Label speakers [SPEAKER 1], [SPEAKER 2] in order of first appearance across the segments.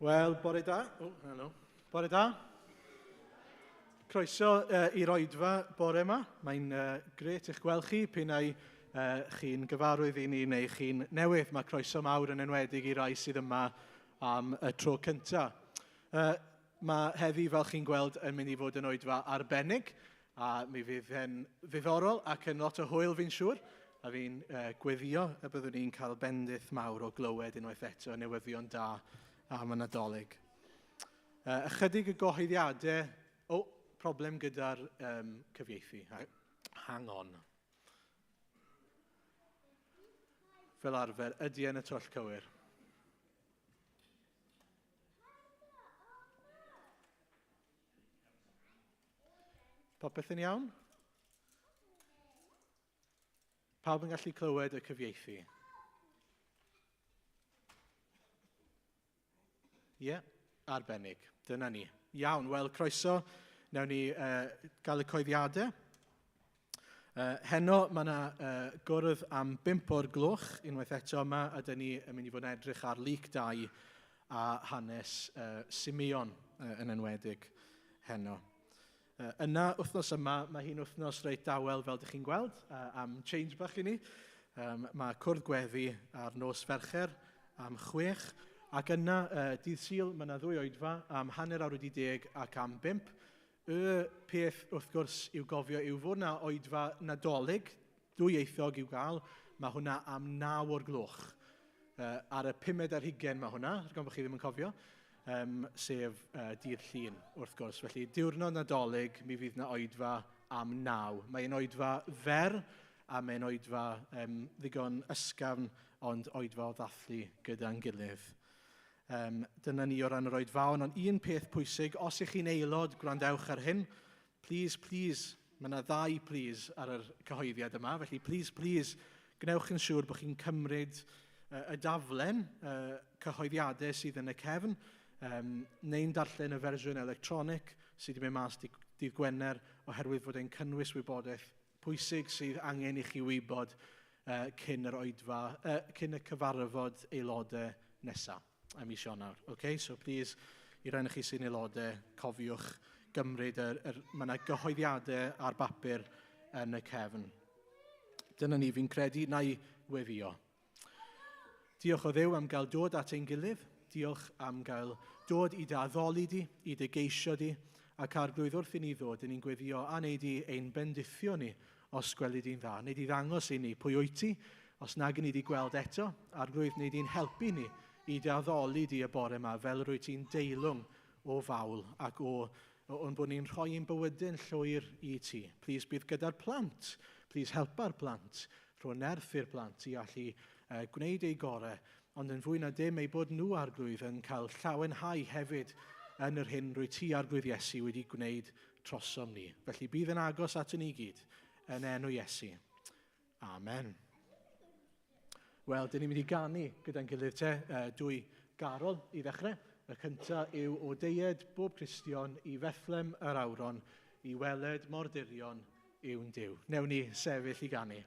[SPEAKER 1] Wel, bore da. Helo. Bore da. Croeso i'r Oedfa bore yma. Mae'n gret eich gweld chi. P'nai chi'n gyfarwydd i ni neu chi'n newydd. Mae croeso mawr yn enwedig i rai sydd yma am y tro cyntaf. Mae heddi, fel chi'n gweld, yn mynd i fod yn Oedfa arbennig. A mi fydd yn ddiddorol ac yn lot o hwyl fi'n siŵr. A fi'n gweddio y byddwn ni'n cael bendith mawr o glywed unwaith eto newyddion da am y Nadolig. Ychydig y gyhoeddiadau, problem gyda'r cyfieithu. Hang on. Fel arfer, ydy yn y twll cywir. Popeth yn iawn? Pawb yn gallu clywed y cyfieithu? Ie, arbennig. Dyna ni. Iawn, wel, croeso. Nawn ni gael y coeddiadau. Heno, mae yna gwrdd am 5 o'r gloch. Unwaith eto yma, ydyn ni yn mynd i fod yn edrych ar Lyc 2 a hanes Simeon yn enwedig heno. Yna, wythnos yma, mae hi'n wythnos reit dawel fel ydych chi'n gweld, am change bach i ni. Mae cwrdd gweddi ar nos Fercher am 6, ac yna, dydd Sul, mae yna 2 oedfa am 10:10 ac am 5. Y peth, wrth gwrs, i'w gofio yw fod yna oedfa Nadolig, dwyieithog i'w gael, mae hwnna am 9 o'r gloch. Ar y 5:20 mae hwnna, rhaid bod chi ddim yn cofio. Sef dydd Llun, wrth gwrs. Felly, diwrnod Nadolig, mi fydd yna oedfa am 9. Mae'n oedfa fer, a mae'n oedfa ddigon ysgafn, ond oedfa o ddathlu gyda'n gilydd. Dyna ni o ran yr oedfaon, ond un peth pwysig, os ych chi'n aelod, gwrandewch ar hyn, please, mae yna 2 please ar yr cyhoeddiad yma, felly please, gnewch yn siŵr bod chi'n cymryd y daflen, cyhoeddiadau sydd yn y cefn, neu'n darllen y fersiwn electronic sydd wedi mynd mas dydd Gwener oherwydd fod e'n cynnwys wybodaeth pwysig sydd angen i chi wybod cyn y cyfarfod aelodau nesaf am mis Ionawr. Okay? So please, i rai chi sy'n aelodau, cofiwch gymryd mae yna gyhoeddiadau ar bapur yn y cefn. Dyna ni, fi'n credu, na i weddio. Diolch o Dduw am gael dod at ein gilydd. Diolch am gael dod i addoli di, i geisio di, ac arglwydd wrth i ni ddod, ni'n gweddio a wneud i ein bendithio ni os gwelid i'n dda. Wneud i ddangos i ni pwy wyt ti, os nag ni wedi gweld eto, arglwydd wneud i'n helpu ni i addoli di y bore yma, fel rwy ti'n deilwng o fawl ac o'n bod ni'n rhoi ein bywydau'n llwyr i ti. Please bydd gyda'r plant, please helpa'r plant, rho nerth i'r plant i allu gwneud ei gorau, ond yn fwy na dim ei bod nhw arglwydd yn cael llawenhau hefyd yn yr hyn rwy ti arglwydd Iesu wedi gwneud trosom ni. Felly bydd yn agos at ni gyd yn enw Iesu. Amen. Wel, dyn ni'n mynd i ganu gyda'n gilydd te 2 garol i ddechrau. Y cyntaf yw o deied bob Cristion i Fethlem yr Awron, i weled mordurion yw'n Duw. Newn ni sefyll i ganu.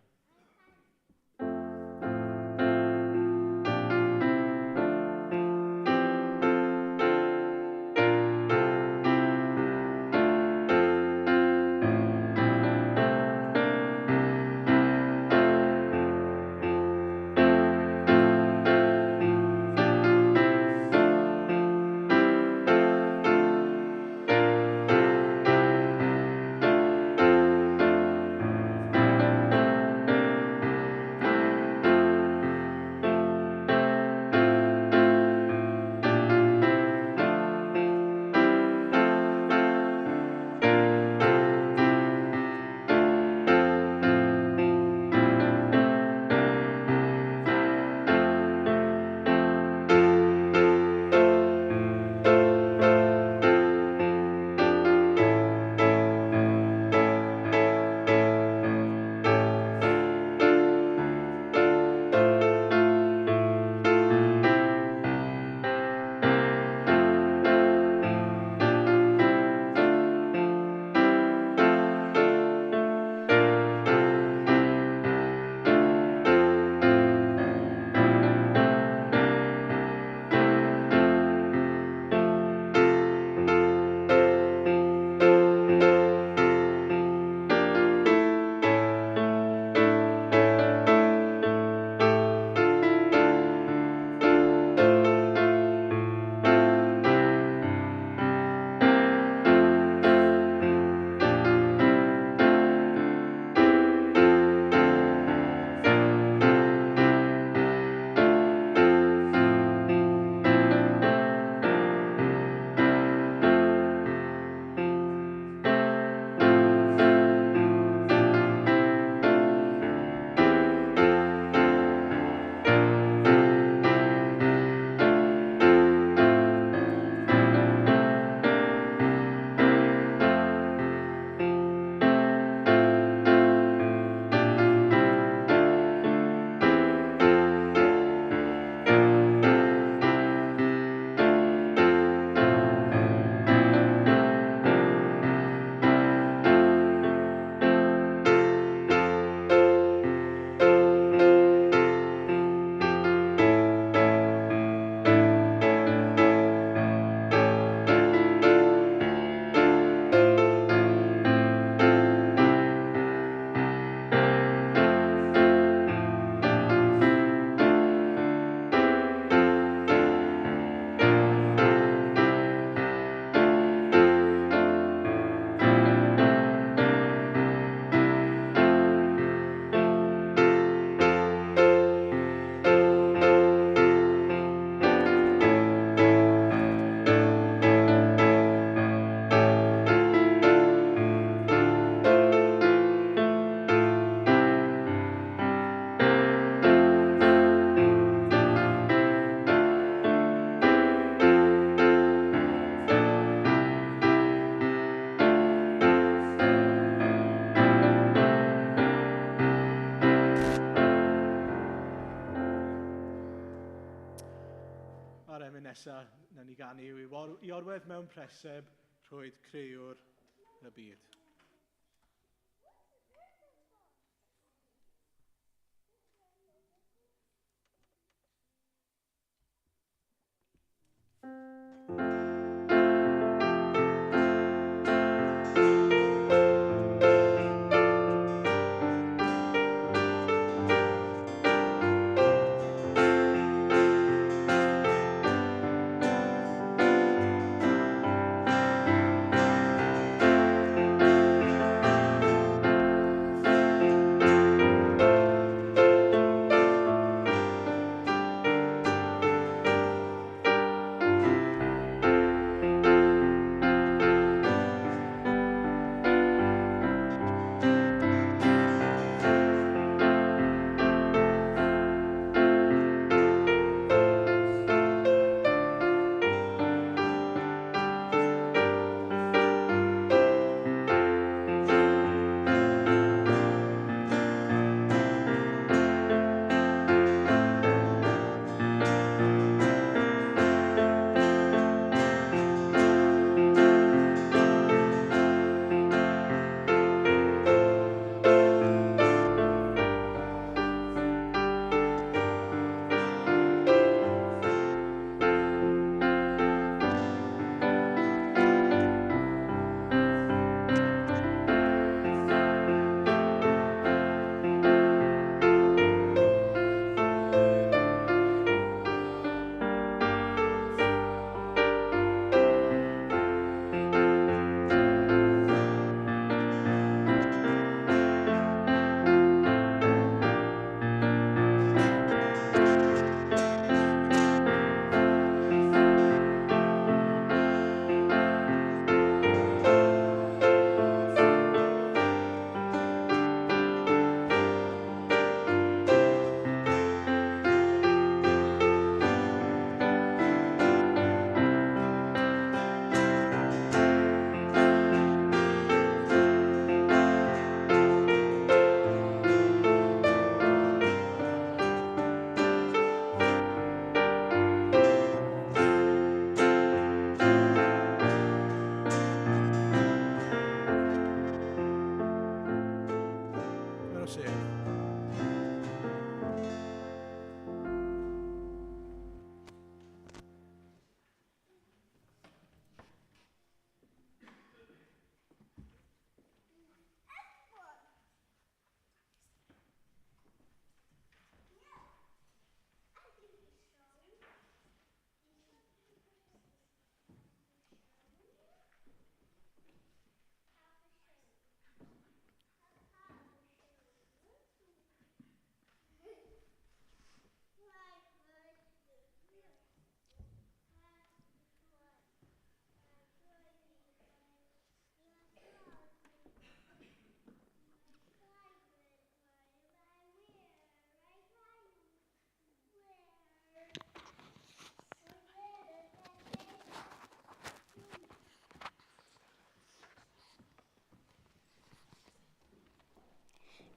[SPEAKER 1] A'r emyn nesaf na ni ganu yw i orwedd mewn preseb rhoed creuwr y byd.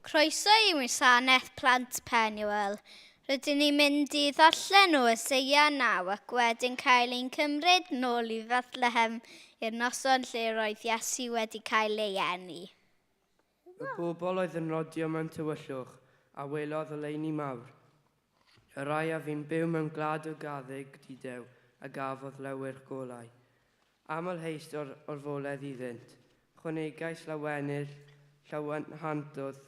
[SPEAKER 2] Croeso i wasanaeth plant Penuel. Rydym ni'n mynd i ddarllen o Eseia 9 ac wedyn cael ein cymryd nôl i Bethlehem i'r noson lle roedd Iesu wedi cael ei eni.
[SPEAKER 3] Y bobl oedd yn rodio mewn tywyllwch a welodd oleuni mawr. Y rai a fi'n byw mewn gwlad o gaddig didew a gafodd lewyr golau. Aml heist o'r foledd iddynt. Chwanegais llawenhantodd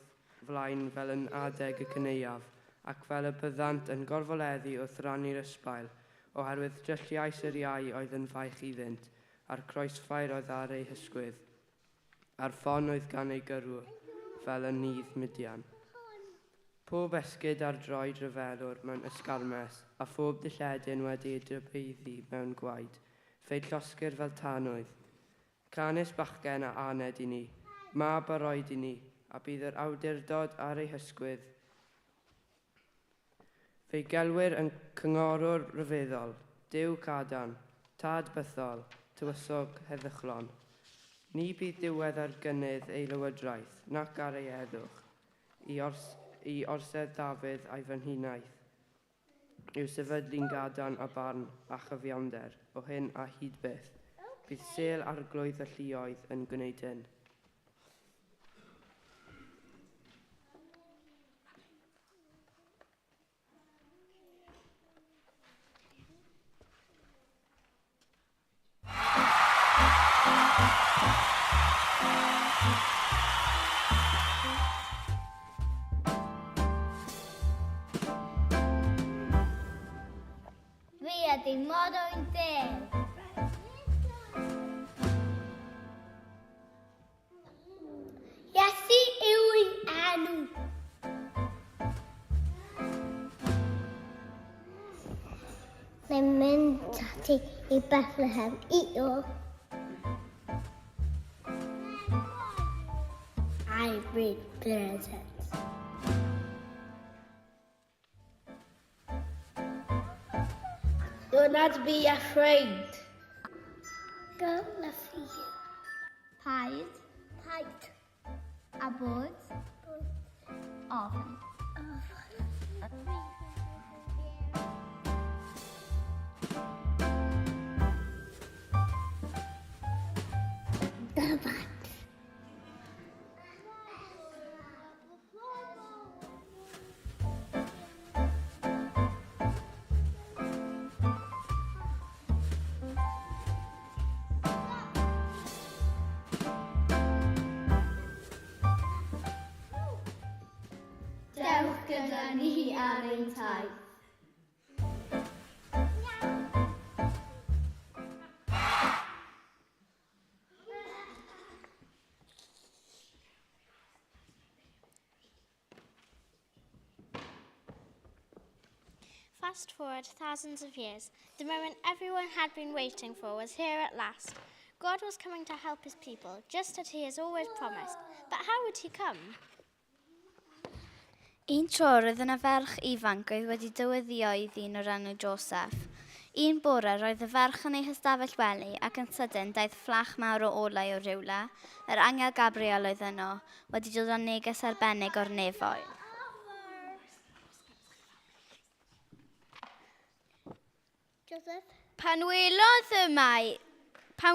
[SPEAKER 3] flaen fel yn adeg y cyneuaf, ac fel y byddant yn gorfoleddu wrth rannu'r ysbail, oherwydd drylliais yr iau oedd yn faich iddynt, a'r croesffair oedd ar ei hysgwydd, a'r ffon oedd gan ei gyrw, fel y nydd Midian. Pob esgyd ar droed ryfelwr mewn ysgarmes, a phob dilledyn wedi ei drybeiddi mewn gwaed, fe'i llosgyr fel tanwydd. Canes bachgen a aned i ni, mab a roed i ni, a bydd yr awdurdod ar ei hysgwydd. Fe'i gelwyr yn cyngorwr ryfeddol, Duw cadarn, tad bythol, tywysog heddychlon. Ni bydd diwedd ar gynnydd ei lywodraeth, nac ar ei heddwch, i orsedd Dafydd a'i frenhinaeth. yw sefydlu'n gadarn a barn a chyfiawnder, o hyn a hyd byth. Bydd sel arglwydd y lluoedd yn gwneud hyn.
[SPEAKER 2] Fi ydi modw'n Duw. Iesu yw ein enw. Ni'n mynd ati I Bethlehem I o. I bring presents. Do not be afraid. Go na fi. Paid. Paid. A bod. Ofn. Dapat. Dewch gyda ni ar ein taith.
[SPEAKER 4] Fast forward thousands of years, the moment everyone had been waiting for was here at last. God was coming to help his people, just as he has always promised. But how would he come?
[SPEAKER 2] Un tro roedd yna ferch ifanc oedd wedi dyweddio I ddyn o'r enw Joseph. Un bore roedd y ferch yn ei hystafell wely ac yn sydyn daeth fflach mawr o olau o rywle. Yr angel Gabriel oedd yno, wedi dod â neges arbennig o'r nefoedd. Pan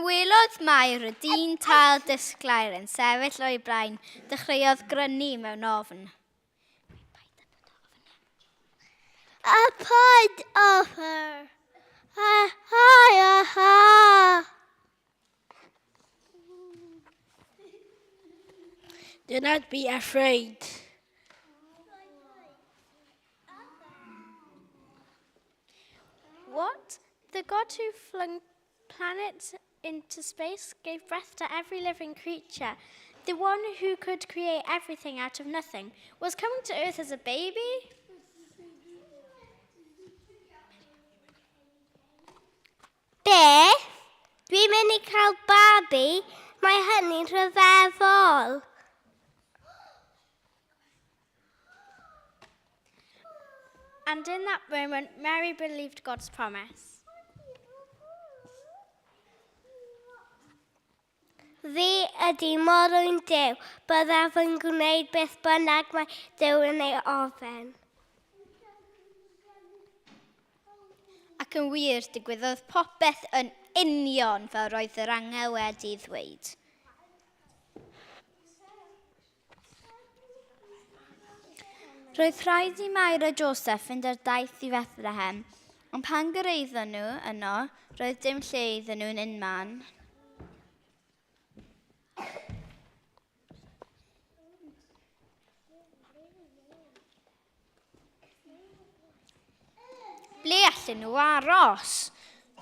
[SPEAKER 2] welodd Mair y dyn tal disglair yn sefyll o'i blaen, dechreuodd grynu mewn ofn. A paid offer.
[SPEAKER 5] Do not be afraid.
[SPEAKER 4] What? The God who flung planets into space gave breath to every living creature. The one who could create everything out of nothing was coming to Earth as a baby?
[SPEAKER 2] Beth? Dwi'n mynd I cael babi? Mae hynny'n rhyfeddol.
[SPEAKER 4] And in that moment, Mary believed God's promise.
[SPEAKER 2] Fi ydi morw'n Duw, byddaf yn gwneud beth bynnag mae Duw yn ei ofyn. Ac yn wir, digwyddodd popeth yn union fel roedd yr angel wedi ddweud. Roedd rhaid I Mair a Joseph fynd ar daith I Bethlehem, ond pan gyrraedden nhw yno, roedd dim lle iddyn nhw'n unman. Ble allan nhw aros?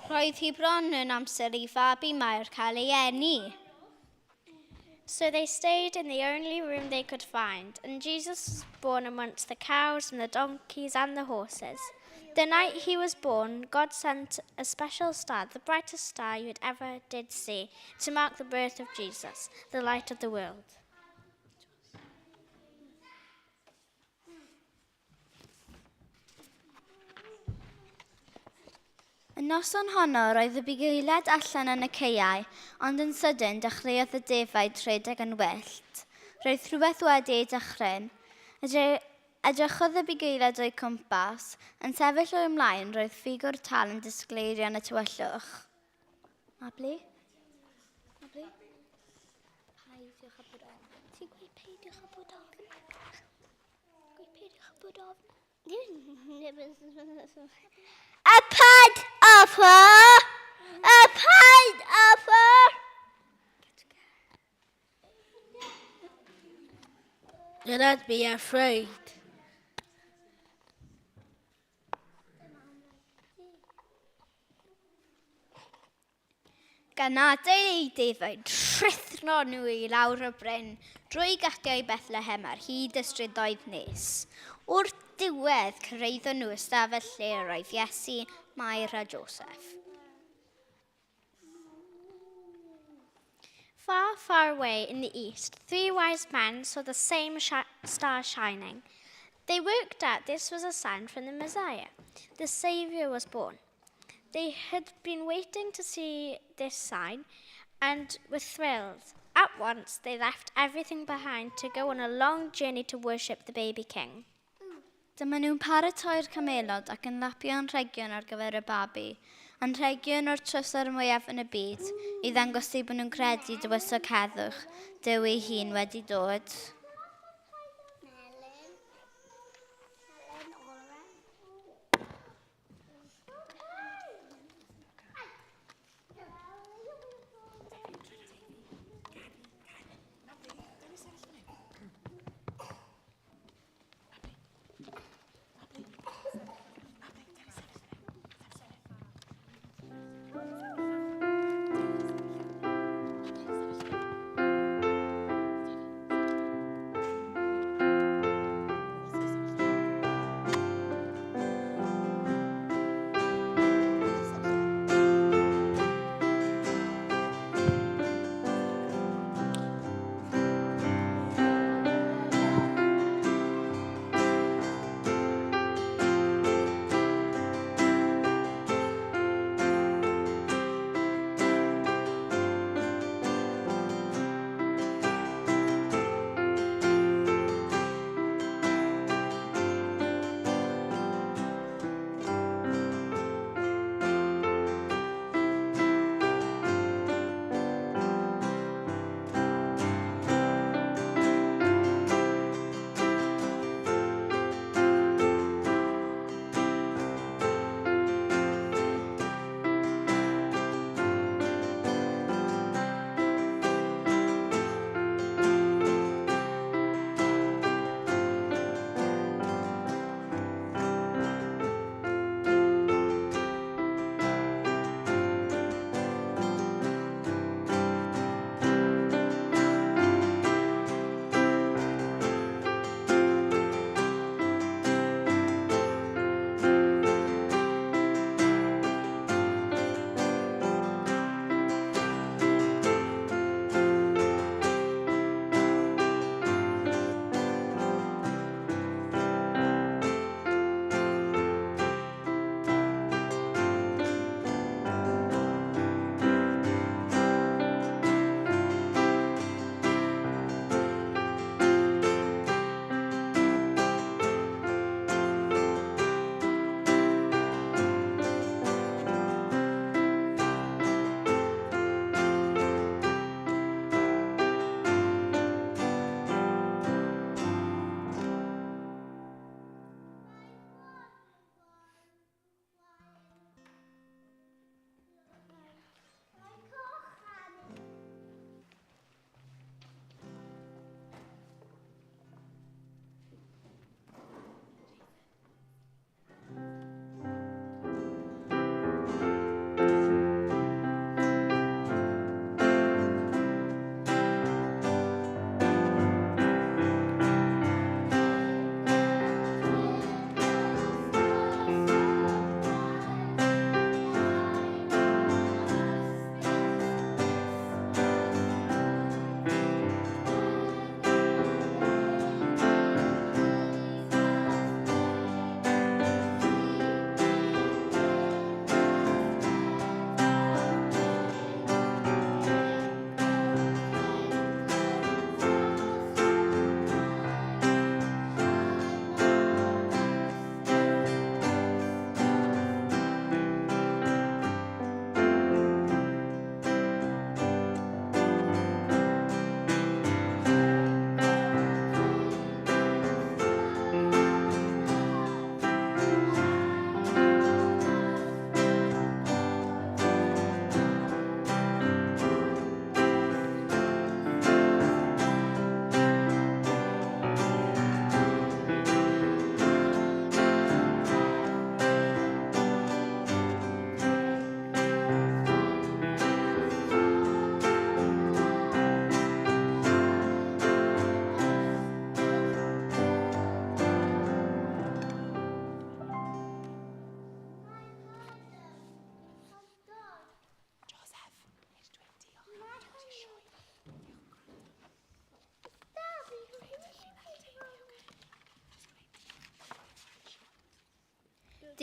[SPEAKER 2] Roedd hi bron yn amser I fabi Mair cael ei eni.
[SPEAKER 4] So they stayed in the only room they could find, and Jesus was born amongst the cows and the donkeys and the horses. The night he was born, God sent a special star, the brightest star you ever did see, to mark the birth of Jesus, the light of the world.
[SPEAKER 2] Y noson honno roedd y bugeiliad allan yn y caeau, ond yn sydyn dechreuodd y defaid rhedeg yn wyllt. Roedd rhywbeth wedi ei dychryn. Edrychodd y bugeiliad o'i cwmpas, yn sefyll o'i ymlaen roedd ffigwr tal yn disgleirio yn y tywyllwch. Mabli? Mabli? Peidiwch â bod ofn. Ti'n gweud peidiwch â bod ofn? Gweud peidiwch â bod ofn. A paid offer! A paid offer!
[SPEAKER 5] Do not be afraid.
[SPEAKER 2] Gan adael ei defaid, rhythro nhw i lawr y bryn, drwy gatiau Bethlehem ar hyd y strydoedd nes. O'r diwedd cyrraeddon nhw ystafell lle roedd Iesu, Mair a Joseph.
[SPEAKER 4] Far, far away in the east, 3 wise men saw the same star shining. They worked out this was a sign from the Messiah. The Saviour was born. They had been waiting to see this sign and were thrilled. At once, they left everything behind to go on a long journey to worship the baby king.
[SPEAKER 2] Dyma nhw'n paratoi'r camelod ac yn lapio'n rhegion ar gyfer y babi, yn rhegion o'r trysor mwyaf yn y byd, i ddangos eu bod nhw'n credu dywysog heddwch, Duw ei hun wedi dod.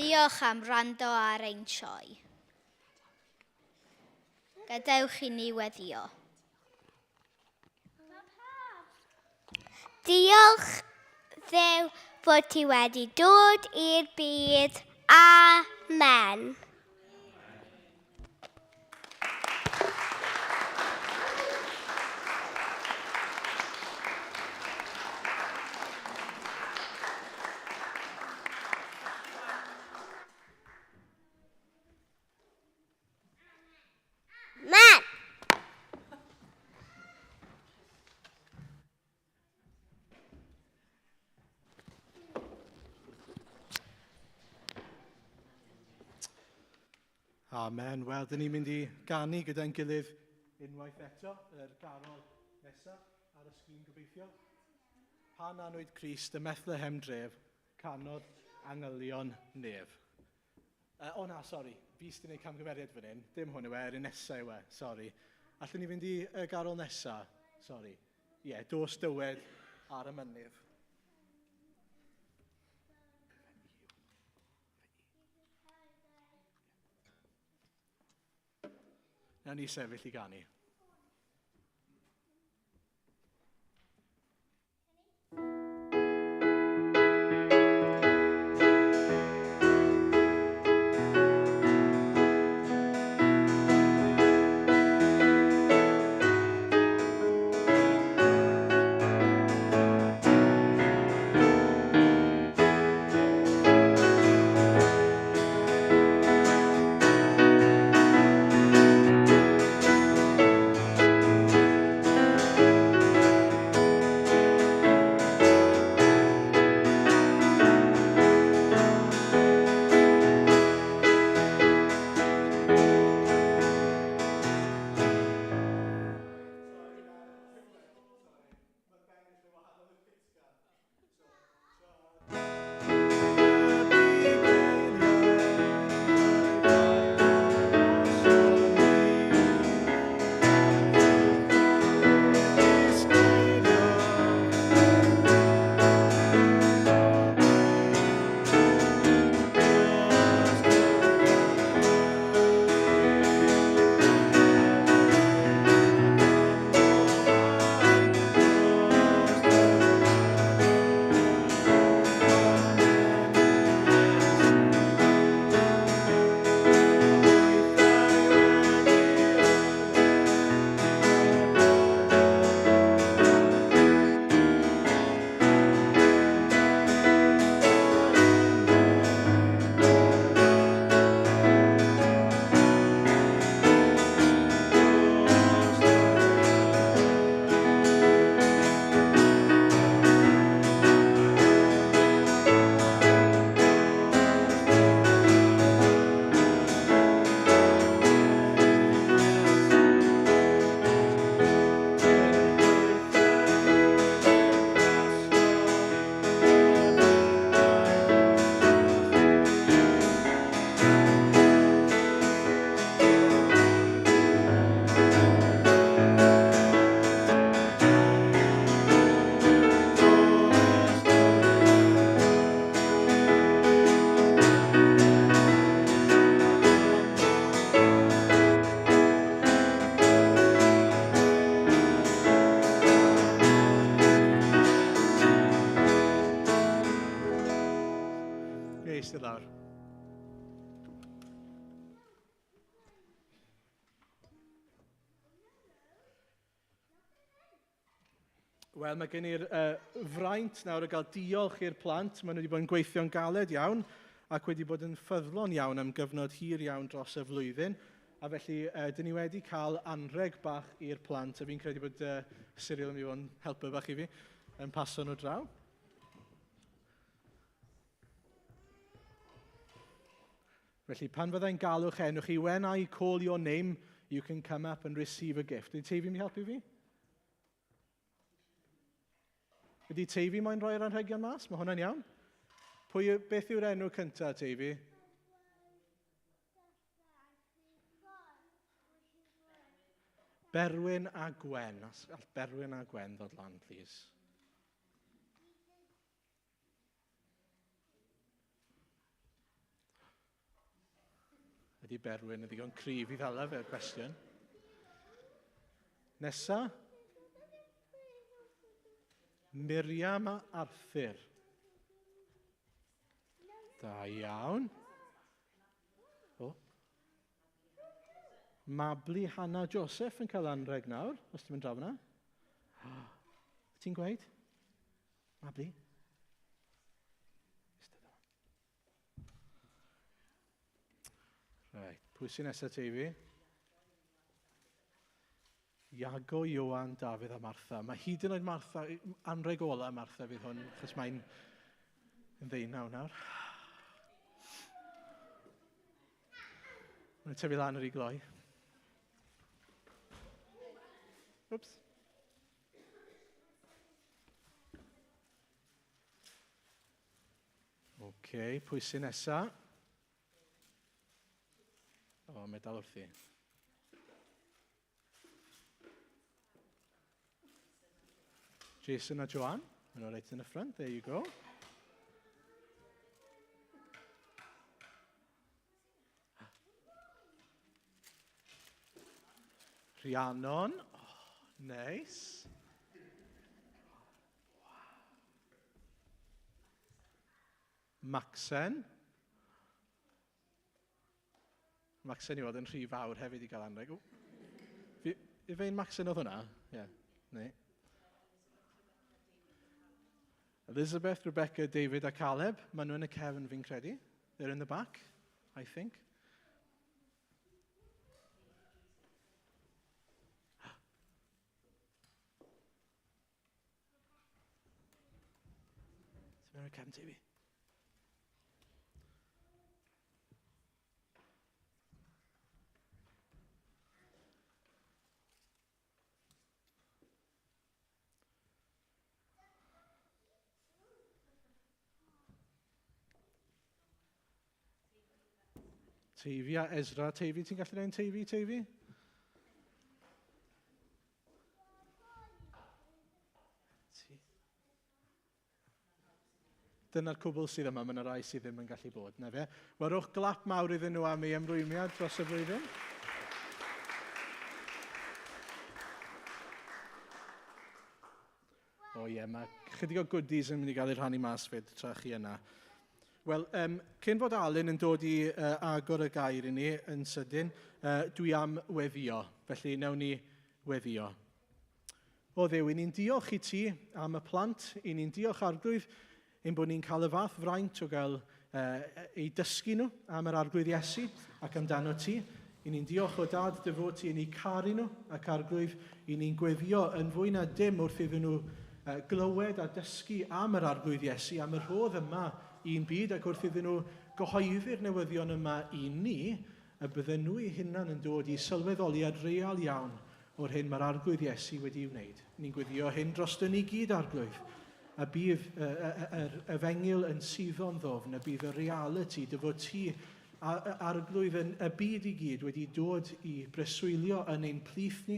[SPEAKER 2] Diolch am rando ar ein sioe. Gadewch i ni weddio.
[SPEAKER 4] Diolch Dduw fod ti wedi dod i'r byd. Amen. Amen.
[SPEAKER 1] Amen. Wel, dyn ni'n mynd i ganu gyda'n gilydd unwaith eto, yr garol nesaf ar y sgrin gobeithio. Pan anwyd Crist y Methlehem dref, canodd angylion nef. Sori, fi sy'n gwneud camgymeriad fan hyn, dim hwn yw yr un nesaf yw e, sori. Allwn ni fynd i garol nesaf, sori. Dos dywed ar y mynydd. Nawn ni sefyll i ganu. Eistedd lawr. Wel, mae gen i'r fraint nawr o gael diolch i'r plant. Maen nhw wedi bod yn gweithio'n galed iawn ac wedi bod yn ffyddlon iawn am gyfnod hir iawn dros y flwyddyn. A felly, dyn ni wedi cael anreg bach i'r plant. A fi'n credu bod Cyril yn mynd i fod yn helpu bach i fi yn paso nhw draw. Felly, pan fyddai'n galw'ch enw chi, when I call your name, you can come up and receive a gift. Ydy Teifi mynd i helpu fi? Ydy Teifi moyn roi'r anrhegion mas? Mae hwnna'n iawn. Beth yw'r enw cyntaf, Teifi? Berwyn a Gwen. All Berwyn a Gwen ddod lan, please. Wedi Berwyn yn ddigon cryf I ddala fe'r cwestiwn. Nesa. Miriam a Arthur. Da iawn. O. Mabli Hannah Joseph yn cael anreg nawr, os ti'n mynd draw yna. Ti'n gweud? Mabli? Right, pwy sy'n nesaf ti fi? Iago, Ioan, Dafydd a Martha. Mae hyd yn oed Martha, anreg ola Martha fydd hwn, achos mae'n ddeunaw nawr. Mae'n tyfu lan yr I gloi. Whoops. OK, pwy sy'n nesa? O, mae dal wrthi. Jason a Joanne, and right in the front, there you go. Rhiannon, oh, nice. Maxen. Maxen I fod yn rhy fawr hefyd I gael anreg. I fe'n Maxen oedd hwnna? Ie, neu. Elizabeth, Rebecca, David a Caleb. Maen nhw yn y cefn fi'n credu. They're in the back, I think. Ti'n mynd i'r cefn TV? Teifi a Ezra. Teifi, ti'n gallu neud Teifi, Teifi? Dyna'r cwbl sydd yma, mae'n rai sydd ddim yn gallu bod. Na fe. Warwch glap mawr iddyn nhw am ei ymrwymiad dros y flwyddyn. O ie, mae chydig o goodies yn mynd I gael eu rhannu mas fyd tra chi yna. Wel, cyn fod Alun yn dod I agor y gair I ni yn sydyn, dwi am weddio. Felly, newn ni weddio. O Dduw, ni'n diolch I ti am y plant, ni'n diolch Arglwydd, ein bod ni'n cael y fath fraint o gael ei dysgu nhw am yr Arglwydd Iesu ac amdano ti. Ni'n diolch o dad dy fod ti I ni caru nhw ac Arglwydd ni'n gweddio yn fwy na dim wrth iddyn nhw glywed a dysgu am yr Arglwydd Iesu, am y rhodd yma i'n byd ac wrth iddyn nhw gyhoeddi'r newyddion yma I ni, y bydden nhw eu hunan yn dod I sylweddoliad real iawn o'r hyn mae'r Arglwydd Iesu wedi wneud. Ni'n gweddio hyn dros ni gyd Arglwydd. A bydd y fengil yn suddo'n ddofn, a bydd y reality dy fod ti Arglwydd yn y byd I gyd wedi dod I breswylio yn ein plith ni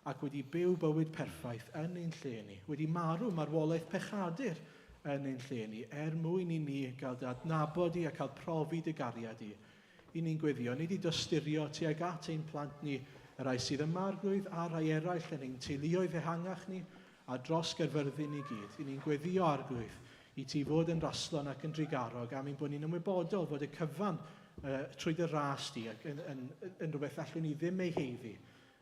[SPEAKER 1] ac wedi byw bywyd perffaith yn ein lle ni. Wedi marw marwolaeth pechadur yn ein lle ni, mwyn I ni gael adnabod I a cael profi dy gariad I. Ni'n gweddio, ni wedi dosturio tuag at ein plant ni, y rai sydd yma Arglwydd a rai eraill yn ein teuluoedd ehangach ni a dros Gerfyrddin I gyd. Ni'n gweddio Arglwydd I ti fod yn rastlon ac yn drigarog am ein bod ni'n ymwybodol fod y cyfan trwy dy ras ti ac yn rhywbeth allwn ni ddim ei heiddi.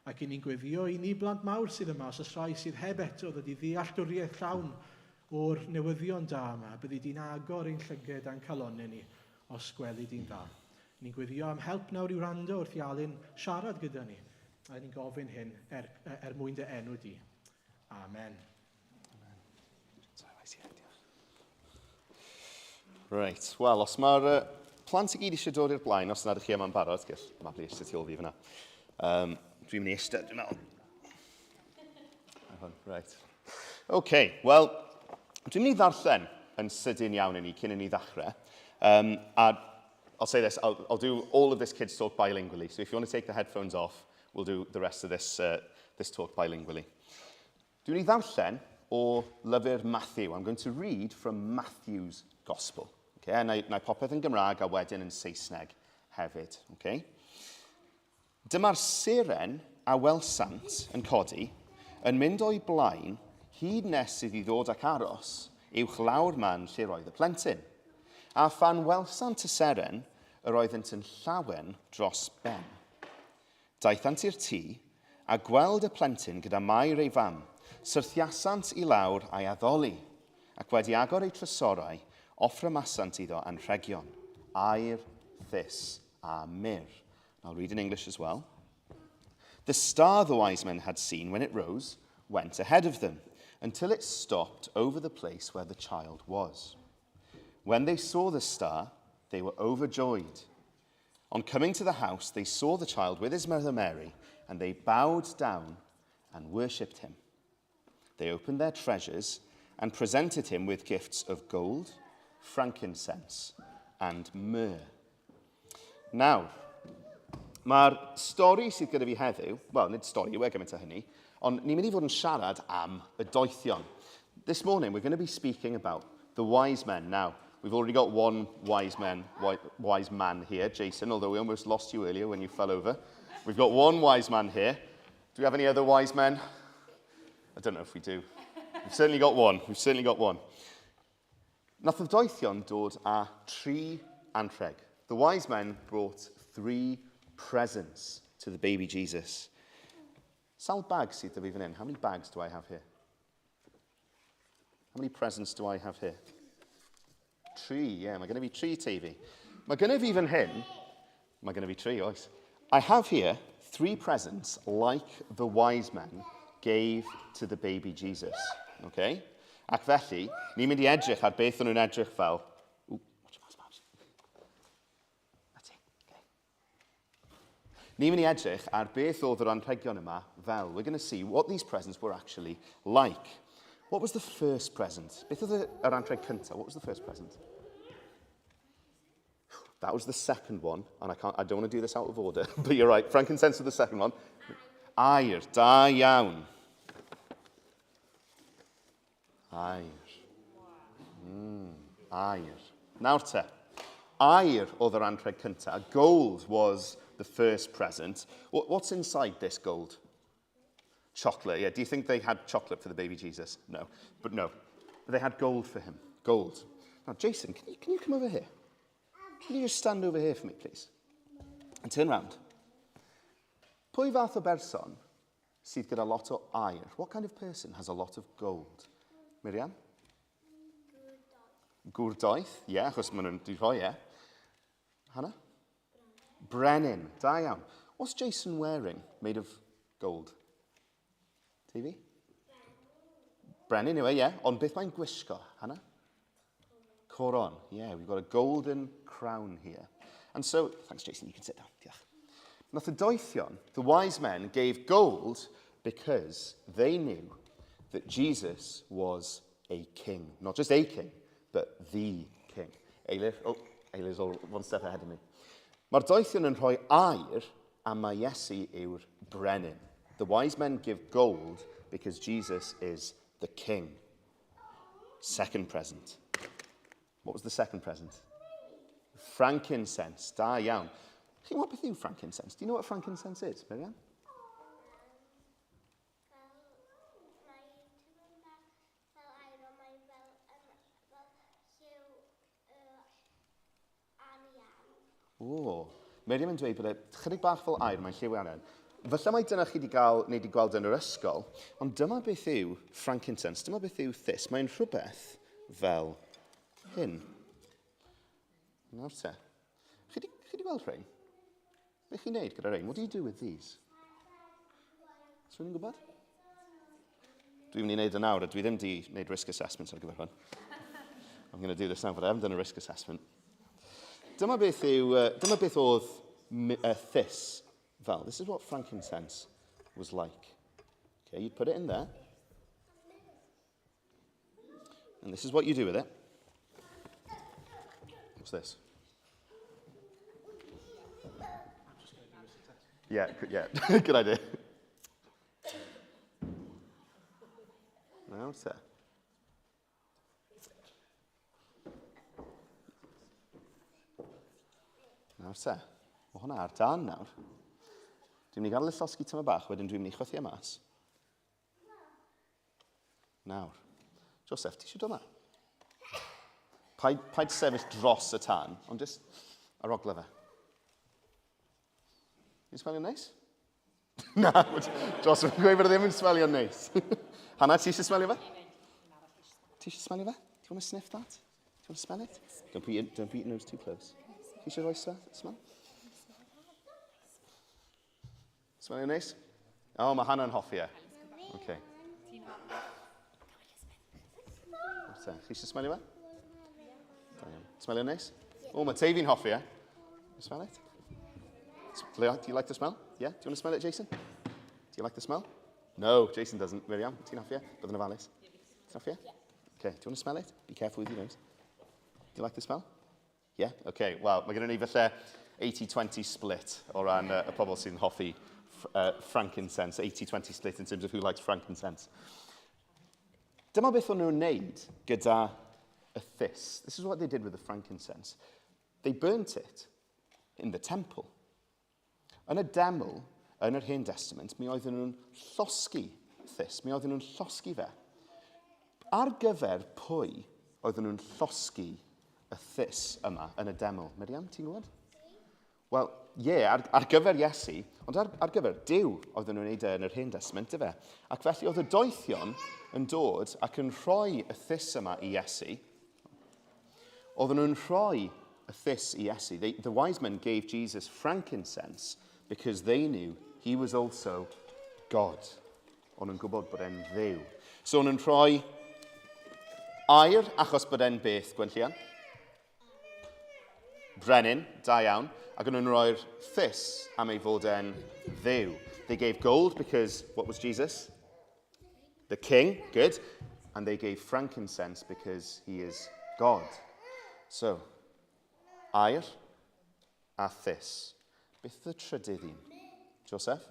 [SPEAKER 1] Ac ni'n gweddio I ni blant mawr sydd yma, os rai sydd heb eto ddod I ddealltwriaeth llawn o'r newyddion da yma, byddi di'n agor ein llyged a'n calonau ni os gweli di'n dda. Ni'n gweddio am help nawr I wrando wrth I Alun siarad gyda ni. A ni'n gofyn hyn mwyn dy enw di. Amen.
[SPEAKER 6] Reit, wel, os mae'r plant I gyd eisiau dod i'r blaen, os nad ych chi yma'n barod, gall Mabli eistedd tu ôl fi fyna. Dwi'n mynd I eistedd, dwi'n meddwl. Reit. OK, wel, dwi'n mynd I ddarllen yn sydyn iawn I ni cyn I ni ddechrau. I'll say this, I'll do all of this kids talk bilingually. So if you want to take the headphones off, we'll do the rest of this talk bilingually. Dwi'n mynd I ddarllen o lyfr Matthew. I'm going to read from Matthew's Gospel. Okay? Na I popeth yn Gymraeg a wedyn yn Saesneg hefyd. Okay? dyma'r seren a welsant yn codi, yn mynd o'i blaen, hyd nes sydd i ddod ac aros, uwch lawr man lle roedd y plentyn. A phan welsant y seren, yr oeddent yn llawen dros ben. Daethant i'r tŷ, a gweld y plentyn gyda mair ei fam, syrthiasant i lawr a'i addoli, ac wedi agor ei trysorau, offrymasant iddo anrhegion, aur, thys a myrrh. I'll read in English as well. The star the wise men had seen when it rose went ahead of them, until it stopped over the place where the child was. When they saw the star, they were overjoyed. On coming to the house, they saw the child with his mother Mary, and they bowed down and worshipped him. They opened their treasures and presented him with gifts of gold, frankincense, and myrrh. Nawr, mae'r stori sydd gyda fi heddiw, wel, nid stori, we're gymaint o hynny, ond ni'n mynd i fod yn siarad am y doethion. This morning, we're going to be speaking about the wise men. Now, we've already got one wise man here, Jason, although we almost lost you earlier when you fell over. We've got one wise man here. Do we have any other wise men? I don't know if we do. We've certainly got one. Nath y doethion dod a 3 anrheg. The wise men brought 3 presents to the baby Jesus. Sawl bags sydd 'da fi fan hyn? How many bags do I have here? How many presents do I have here? 3, yeah. Mae gen i fi 3 TV. Mae gen i fi fan hyn. Mae gen i fi 3, oes. I have here 3 presents like the wise men gave to the baby Jesus. Okay? Ac felly, ni'n mynd i edrych ar beth o'n nhw'n edrych fel. Ooh, watch your mouse. That's it. Okay. Ni'n mynd i edrych ar beth oedd yr anrhegion yma fel. We're going to see what these presents were actually like. What was the first present? Beth oedd yr anrheg cyntaf? What was the first present? That was the second one, and I don't want to do this out of order, but you're right. Frankincense was the second one. Aur, da iawn. Aur. Aur. Nawr te, aur oedd yr anrheg cyntaf. Gold was the first present. What's inside this gold? Chocolate, yeah. Do you think they had chocolate for the baby Jesus? No. But they had gold for him. Gold. Now, Jason, can you come over here? Can you just stand over here for me, please? And turn round. Pwy fath o berson sydd gyda lot o aur? What kind of person has a lot of gold? Miriam? Gwrdoeth. Ie, achos maen nhw'n di rhoi, ie. Hannah? Brenin. Da iawn. What's Jason wearing made of gold? TV? Brenin yw e, ie. Ond beth mae'n gwisgo, Hannah? Coron. Yeah, we've got a golden crown here. And so, thanks Jason, you can sit down. Diolch. Nath y doethion, the wise men, gave gold because they knew that Jesus was a king. Not just a king, but the king. Eilir all one step ahead of me. Mae'r doethion yn rhoi aur a mae Iesu yw'r brenin. The wise men give gold because Jesus is the king. Second present. What was the second present? Frankincense. Da iawn. Chi'n gwybod beth yw frankincense? Do you know what frankincense is, Miriam? O, Miriam yn dweud bod e chydig bach fel air, mae'n lliw angen. Falle mai dyna chi wedi gweld yn yr ysgol, ond dyma beth yw frankincense, dyma beth yw thys. Mae'n rhywbeth fel hyn. Nawr te. Chi wedi gweld rhain? Beth chi'n neud gyda rhain? What do you do with these? Swn i'n gwybod? Dwi'n mynd i wneud y nawr, a dwi ddim wedi wneud risk assessment ar gyfer hwn. I'm going to do this now, but I haven't done a risk assessment. Dyma beth oedd thys fel. This is what frankincense was like. Okay, you put it in there. And this is what you do with it. What's this? Yeah, good idea. Now what's that? Nawr te, mae hwnna ar dan nawr. Dwi'n mynd i gadael y llosgi tyma bach, wedyn dwi'n mynd i chwythu mas. Nawr. Joseph, ti eisiau dod yma? Paid sefyll dros y tân, ond jyst arogla fe. Ti'n smelio'n neis? Na, Joseph yn gweud bod ddim yn smelio'n neis. Hannah, ti eisiau smelio fe? Ti eisiau smelio fe? Do you want to sniff that? Do you want to smell it? Don't put your nose too close. Ti eisiau rhoi smell? Smelio'n neis? O, mae Hannah yn hoffi e. Okay. Chi eisiau smelio fe? Smelio'n neis? O, mae Teifi'n hoffi e. You smell it? Do you like the smell? Yeah? Do you want to smell it, Jason? Do you like the smell? No, Jason doesn't. Miriam, ti'n hoffi e? Bydd yn ofalus. Ti'n hoffi e? Okay, do you want to smell it? Be careful with your nose. Do you like the smell? Yeah? Okay, well, mae gennym ni falle 80-20 split o ran y pobl sy'n hoffi frankincense. 80-20 split in terms of who likes frankincense. Dyma beth o'n nhw'n wneud gyda y thys. This is what they did with the frankincense. They burnt it in the temple. Yn y deml, yn yr Hen Testament, mi oedden nhw'n llosgi thys. Mi oedden nhw'n llosgi fe. Ar gyfer pwy oedden nhw'n llosgi y thys yma yn y deml? Miriam, ti'n gwybod? Wel, ar gyfer Iesu, ond ar gyfer Duw oedden nhw'n wneud yn yr Hen Testament, fe. Ac felly oedd y doethion yn dod ac yn rhoi y thys yma i Iesu. Oedden nhw'n rhoi y thys i Iesu. The wise men gave Jesus frankincense because they knew he was also God. Ond yn gwybod bod e'n dduw. So nhw'n rhoi air achos bod e'n beth, Gwenllian? Brenin, da iawn. Ac nhw'n rhoi'r thys am ei fod e'n dduw. They gave gold because, what was Jesus? The king, good. And they gave frankincense because he is God. So, air a thys. Beth y trydydd un? Joseph?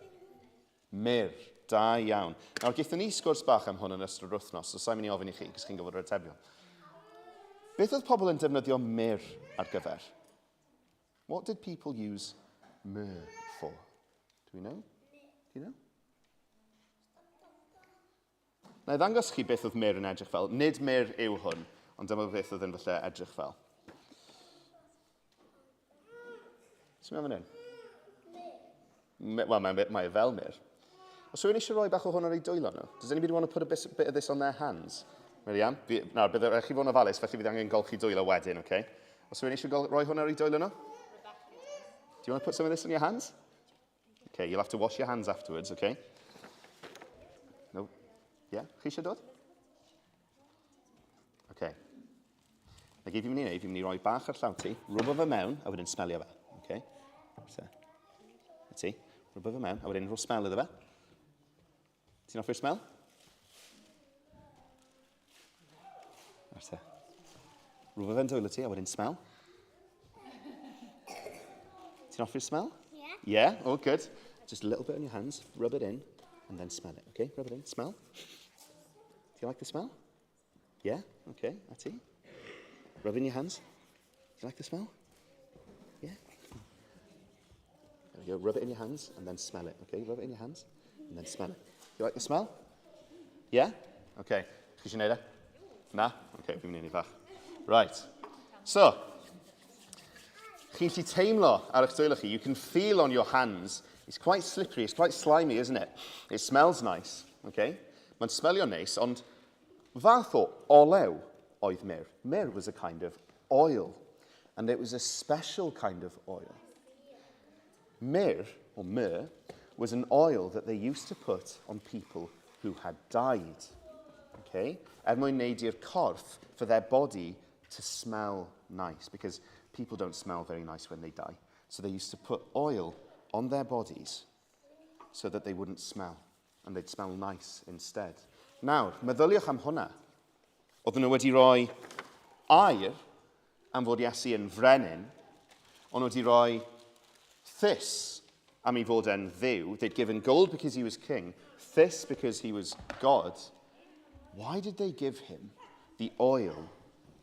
[SPEAKER 6] Myr, da iawn. Nawr, gaethon ni sgwrs bach am hwn yn ystod yr wythnos, so sa'n mynd i ofyn i chi, cos chi'n gyfod yr atebion. Beth oedd pobl yn defnyddio myr ar gyfer? What did people use myrrh for? Do we know? Do you know? Na i ddangos chi beth oedd myr yn edrych fel. Nid myr yw hwn, ond dyma beth oedd yn falle edrych fel. Sut mae'n hyn? Wel, mae fel myr. Os rwy'n eisiau rhoi bach o hwn ar ei dwylo nhw? Does anybody want to put a bit of this on their hands? Miriam? Nawr, bydd chi fod yn ofalus, felly bydd angen golchi dwylo wedyn, okay? Os rwy'n eisiau rhoi hwn ar ei dwylo nhw? Do you want to put some of this on your hands? Okay, you'll have to wash your hands afterwards, okay? No? Yeah? Chi eisiau dod? Okay. Na gyd fi'n mynd i wneud, fi'n mynd i roi bach ar llaw ti, rwbo fe mewn, a wedyn smelio fe, okay? So, ti, rwbo fe mewn, a wedyn rho smell iddo fe. Ti'n offi'r smell? Rwbo fe'n dwylo ti, a wedyn smell. Ti'n offi'r smell? Yeah. Yeah? Oh, good. Just a little bit on your hands, rub it in, and then smell it, okay? Rub it in, smell. Do you like the smell? Yeah? Okay, a ti? Rub it in your hands. Do you like the smell? Yeah? There we go, rub it in your hands, and then smell it, okay? Rub it in your hands, and then smell it. Do you like the smell? Yeah? Okay. Chi eisiau gwneud e? Na? Okay, fi'n mynd i fach. Right. So, chi'n gallu teimlo ar eich dwylo chi. You can feel on your hands. It's quite slippery, it's quite slimy, isn't it? It smells nice, okay? Mae'n smelio neis, ond fath o olew oedd myr. Myr was a kind of oil, and it was a special kind of oil. Myr, or myrrh, was an oil that they used to put on people who had died, okay? Mwyn wneud i'r corff for their body to smell nice, because people don't smell very nice when they die. So they used to put oil on their bodies so that they wouldn't smell, and they'd smell nice instead. Nawr, meddyliwch am hwnna. Oedden nhw wedi rhoi air am fod Iesu yn frenin, ond wedi rhoi thys am ei fod yn dduw. They'd given gold because he was king, thys because he was God. Why did they give him the oil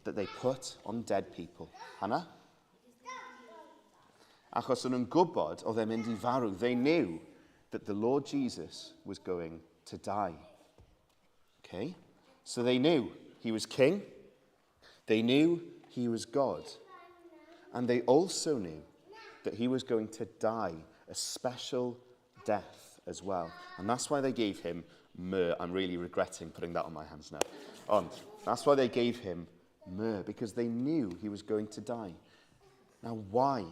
[SPEAKER 6] that they put on dead people? Hannah? Achos o'n nhw'n gwybod oedd e'n mynd i farw. They knew that the Lord Jesus was going to die. Okay? So they knew he was king. They knew he was God. And they also knew that he was going to die a special death as well. And that's why they gave him myrrh. I'm really regretting putting that on my hands now. That's why they gave him myrrh, because they knew he was going to die. Now, why?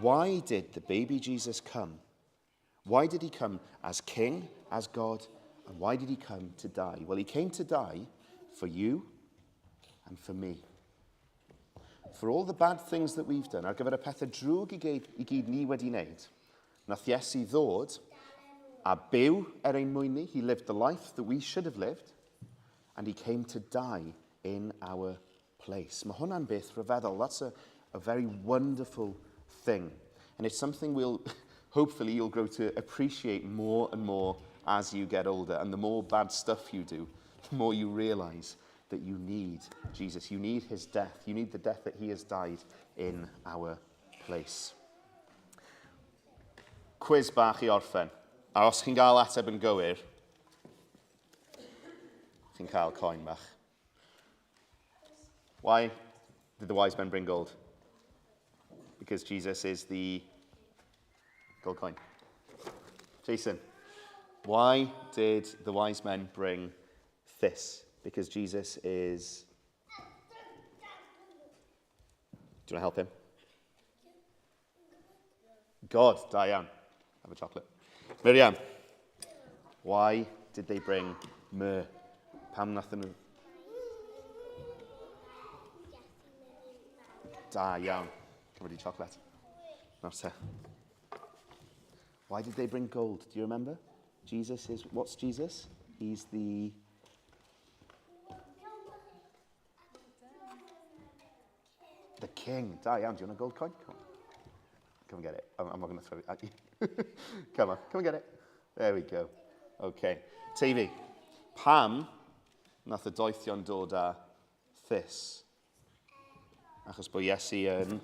[SPEAKER 6] Why did the baby Jesus come? Why did he come as king, as God, and why did he come to die? Well, he came to die for you and for me. For all the bad things that we've done, ar gyfer y pethau drwg i gyd ni wedi wneud, nath Iesu ddod a byw ein mwyn ni. He lived the life that we should have lived, and he came to die in our place. Mae hwnna'n beth rhyfeddol. That's a very wonderful thing. And it's something hopefully you'll grow to appreciate more and more as you get older. And the more bad stuff you do, the more you realise that you need Jesus. You need his death. You need the death that he has died in our place. Quiz bach I orffen. A os chi'n gael ateb yn gywir, chi'n cael coin bach. Why did the wise men bring gold? Because Jesus is the gold coin. Jason, why did the wise men bring this? Because Jesus is... Do you want to help him? God, Diane. Have a chocolate. Miriam, why did they bring myrrh? Pam nathon nhw? Da iawn. Cymryd I chocolate. Nawr why did they bring gold? Do you remember? Jesus is... What's Jesus? He's the... The king. Da iawn. Do you want a gold coin? Come on. Come and get it. I'm not going to throw it at you. Come on. Come and get it. There we go. Okay. TV. Pam nath y doethion dod â this? Achos bod Iesu yn...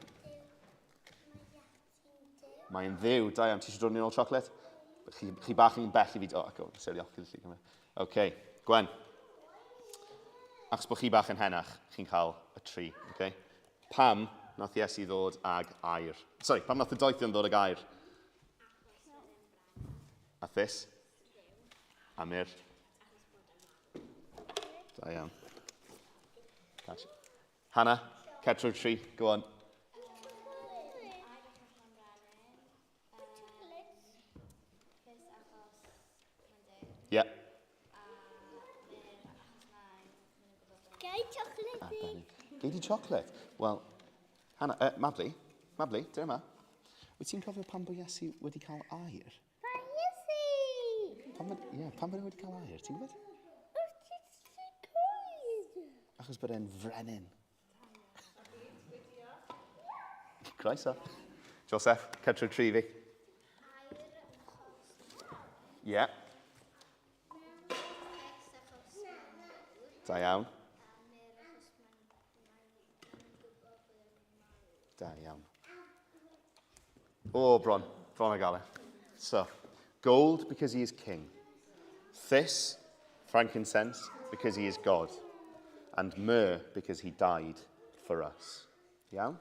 [SPEAKER 6] Mae'n ddiw. Da iawn. Ti eisiau dod yn ôl chocolate? Chi bach yn bell I fi... Oh, go. Serio. Okay. Gwen. Achos bod chi bach yn henach, chi'n cael y tri. Okay? Pam nath Iesu ddod ag air? Sorry, pam nath y doethion ddod ag air? A this? A myr? Da iawn. Hannah, Ketro tree, go on. Yeah. Gei di chocolate? Wel, Hannah, Mabli, dyna yma. Wyt ti'n cofio pan bod Iesu wedi cael air? Pan bod wedi cael air, ti'n gwybod? Achos bod e'n frenin. Croeso. Joseph, Ketro tri fi. Ie. Da iawn. Da iawn. Oh, bron a gael e. So, gold because he is king. This, frankincense, because he is God. And myrrh because he died for us. Iawn?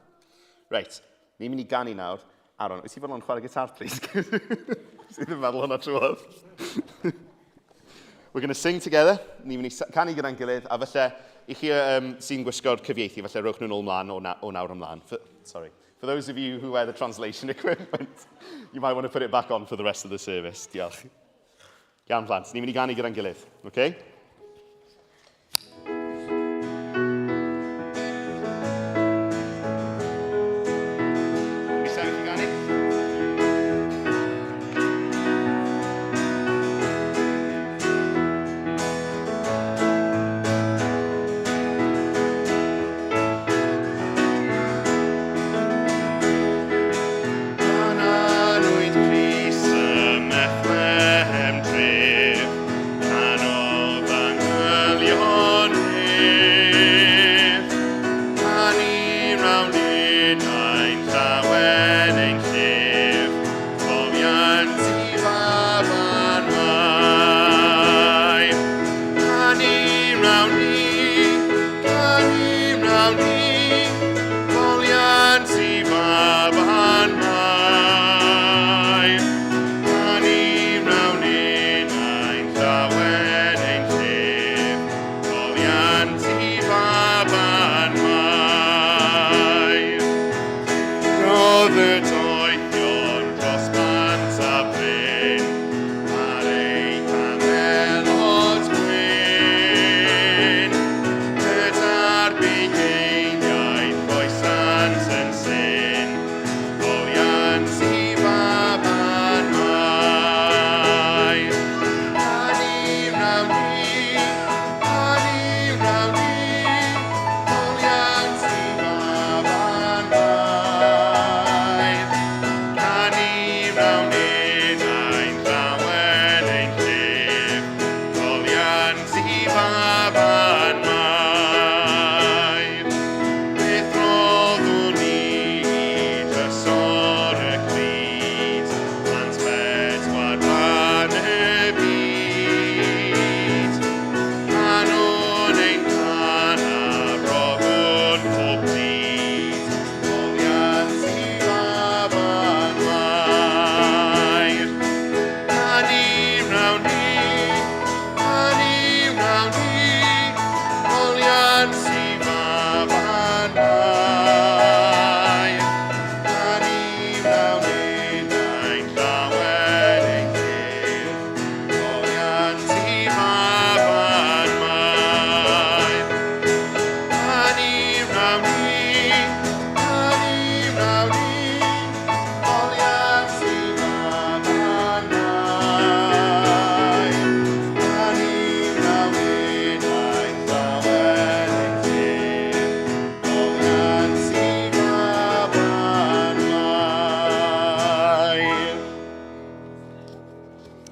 [SPEAKER 6] Right, ni'n mynd I ganu nawr. Aaron, wyt ti fod yn chwarae gitar, please? Sydd yn meddwl hwnna trwy'r. We're going to sing together. Ni'n mynd I canu gyda'n gilydd. A falle, I chi sy'n gwisgo'r cyfieithu, falle rowch nhw'n ôl mlaen o nawr ymlaen. For those of you who wear the translation equipment, you might want to put it back on for the rest of the service. Diolch. Iawn, plant. Ni'n mynd I ganu gyda'n gilydd. Okay?
[SPEAKER 7] Crist,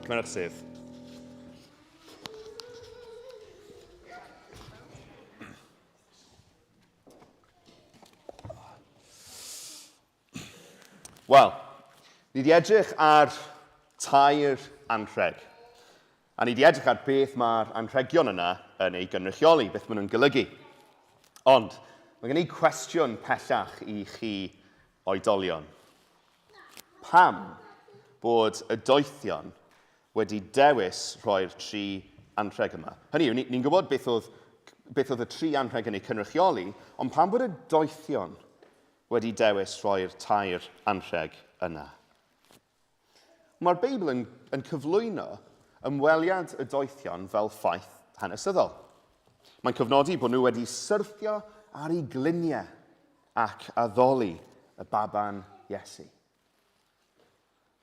[SPEAKER 6] Cymersydd. Wel, ni wedi edrych ar tair anrheg. A ni wedi edrych ar beth mae'r anrhegion yna yn ei gynrychioli, beth maen nhw'n golygu. Ond, mae gen i cwestiwn pellach i chi oedolion. Pam bod y doethion wedi dewis rhoi'r tri anrheg yma? Hynny yw, ni'n gwybod beth oedd y tri anrheg yn ei cynrychioli, ond pam bod y doethion wedi dewis rhoi'r tair anrheg yna? Mae'r Beibl yn cyflwyno ymweliad y doethion fel ffaith hanesyddol. Mae'n cyfnodi bod nhw wedi syrthio ar ei gliniau ac addoli y baban Iesu.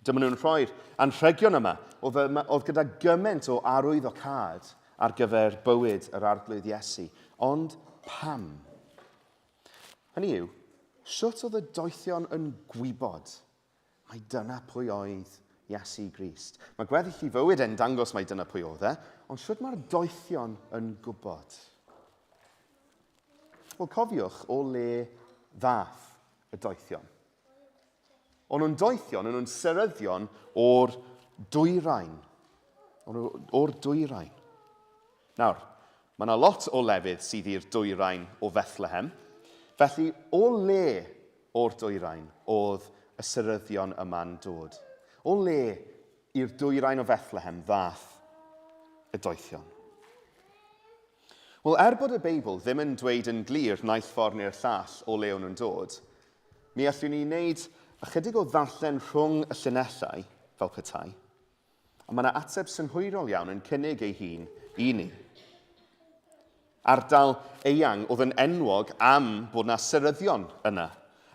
[SPEAKER 6] Dyma nhw'n rhoi'r anrhegion yma oedd gyda gymaint o arwyddocâd ar gyfer bywyd yr arglwydd Iesu. Ond pam? Hynny yw, sut oedd y doethion yn gwybod mai dyna pwy oedd Iesu Crist? Mae gweddill i fywyd yn dangos mai dyna pwy oedd e, ond sut mae'r doethion yn gwybod? Wel, cofiwch o le ddath y doethion. Ond nhw'n doethion, nhw'n seryddion o'r dwyrain. O'r dwyrain. Nawr, mae yna lot o lefydd sydd i'r dwyrain o Bethlehem. Felly, o le o'r dwyrain oedd y seryddion yma'n dod? O le i'r dwyrain o Bethlehem ddath y doethion? Wel, bod y Beibl ddim yn dweud yn glir naill ffordd neu'r llall o le o'n nhw'n dod, mi allwn ni wneud ychydig o ddarllen rhwng y llinellau fel petai, a mae yna ateb synhwyrol iawn yn cynnig ei hun i ni. Ardal eang oedd yn enwog am bod yna seryddion yna.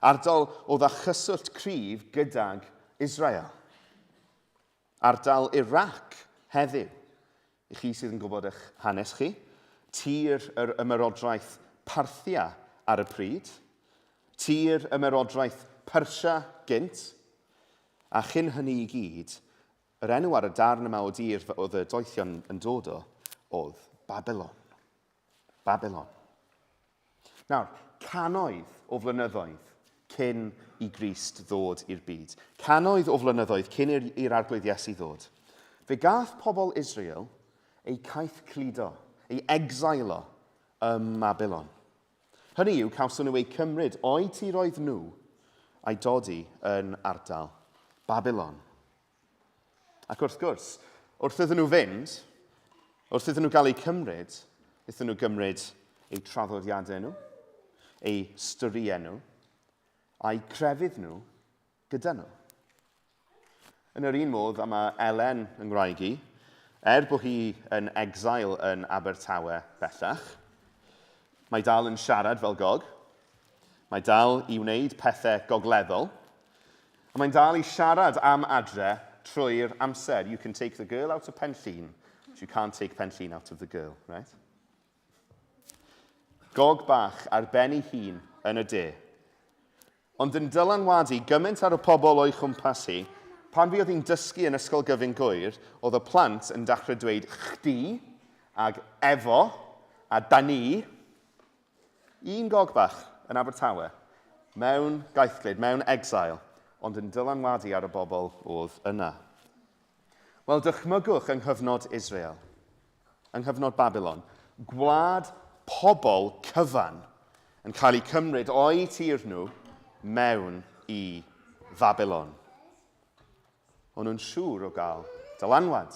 [SPEAKER 6] Ardal oedd â chyswllt cryf gydag Israel. Ardal Iraq heddiw. I chi sydd yn gwybod eich hanes chi, tir yr ymerodraeth Parthia ar y pryd, tir ymerodraeth Persia gynt, a chyn hynny i gyd, yr enw ar y darn yma o dir oedd y doethion yn dod o, oedd Babylon. Babylon. Nawr, cannoedd o flynyddoedd cyn i Grist ddod i'r byd. Cannoedd o flynyddoedd cyn i'r arglwydd Iesu ddod. Fe gath pobl Israel eu caeth cludo, eu exilo ym Babylon. Hynny yw, cawson nhw eu cymryd o'i tiroedd nhw a'i dodi yn ardal Babylon. Ac wrth gwrs, wrth iddyn nhw fynd, wrth iddyn nhw gael eu cymryd, iddyn nhw gymryd eu traddodiadau nhw, eu storiau nhw, a'i crefydd nhw gyda nhw. Yn yr un modd, a mae Elen yng ngwraig i, bod hi yn exile yn Abertawe bellach, mae dal yn siarad fel Gog, mae dal i wneud pethau gogleddol, a mae'n dal i siarad am adre trwy'r amser. You can take the girl out of Penllyn, but you can't take Penllyn out of the girl, right? Gog bach ar ben ei hun yn y de. Ond yn dylanwadu gymaint ar y pobl o'i chwmpas hi, pan fi oedd hi'n dysgu yn ysgol gyfun gwyr, oedd y plant yn dechrau dweud chdi, ag efo, a da ni, un gog bach yn Abertawe, mewn gaethglyd, mewn exile, ond yn dylanwadu ar y bobl oedd yna. Wel, dychmygwch yng nghyfnod Israel, yng nghyfnod Babylon, gwlad pobl cyfan yn cael eu cymryd o'i tir nhw mewn i Babylon. O'n nhw'n siŵr o gael dylanwad.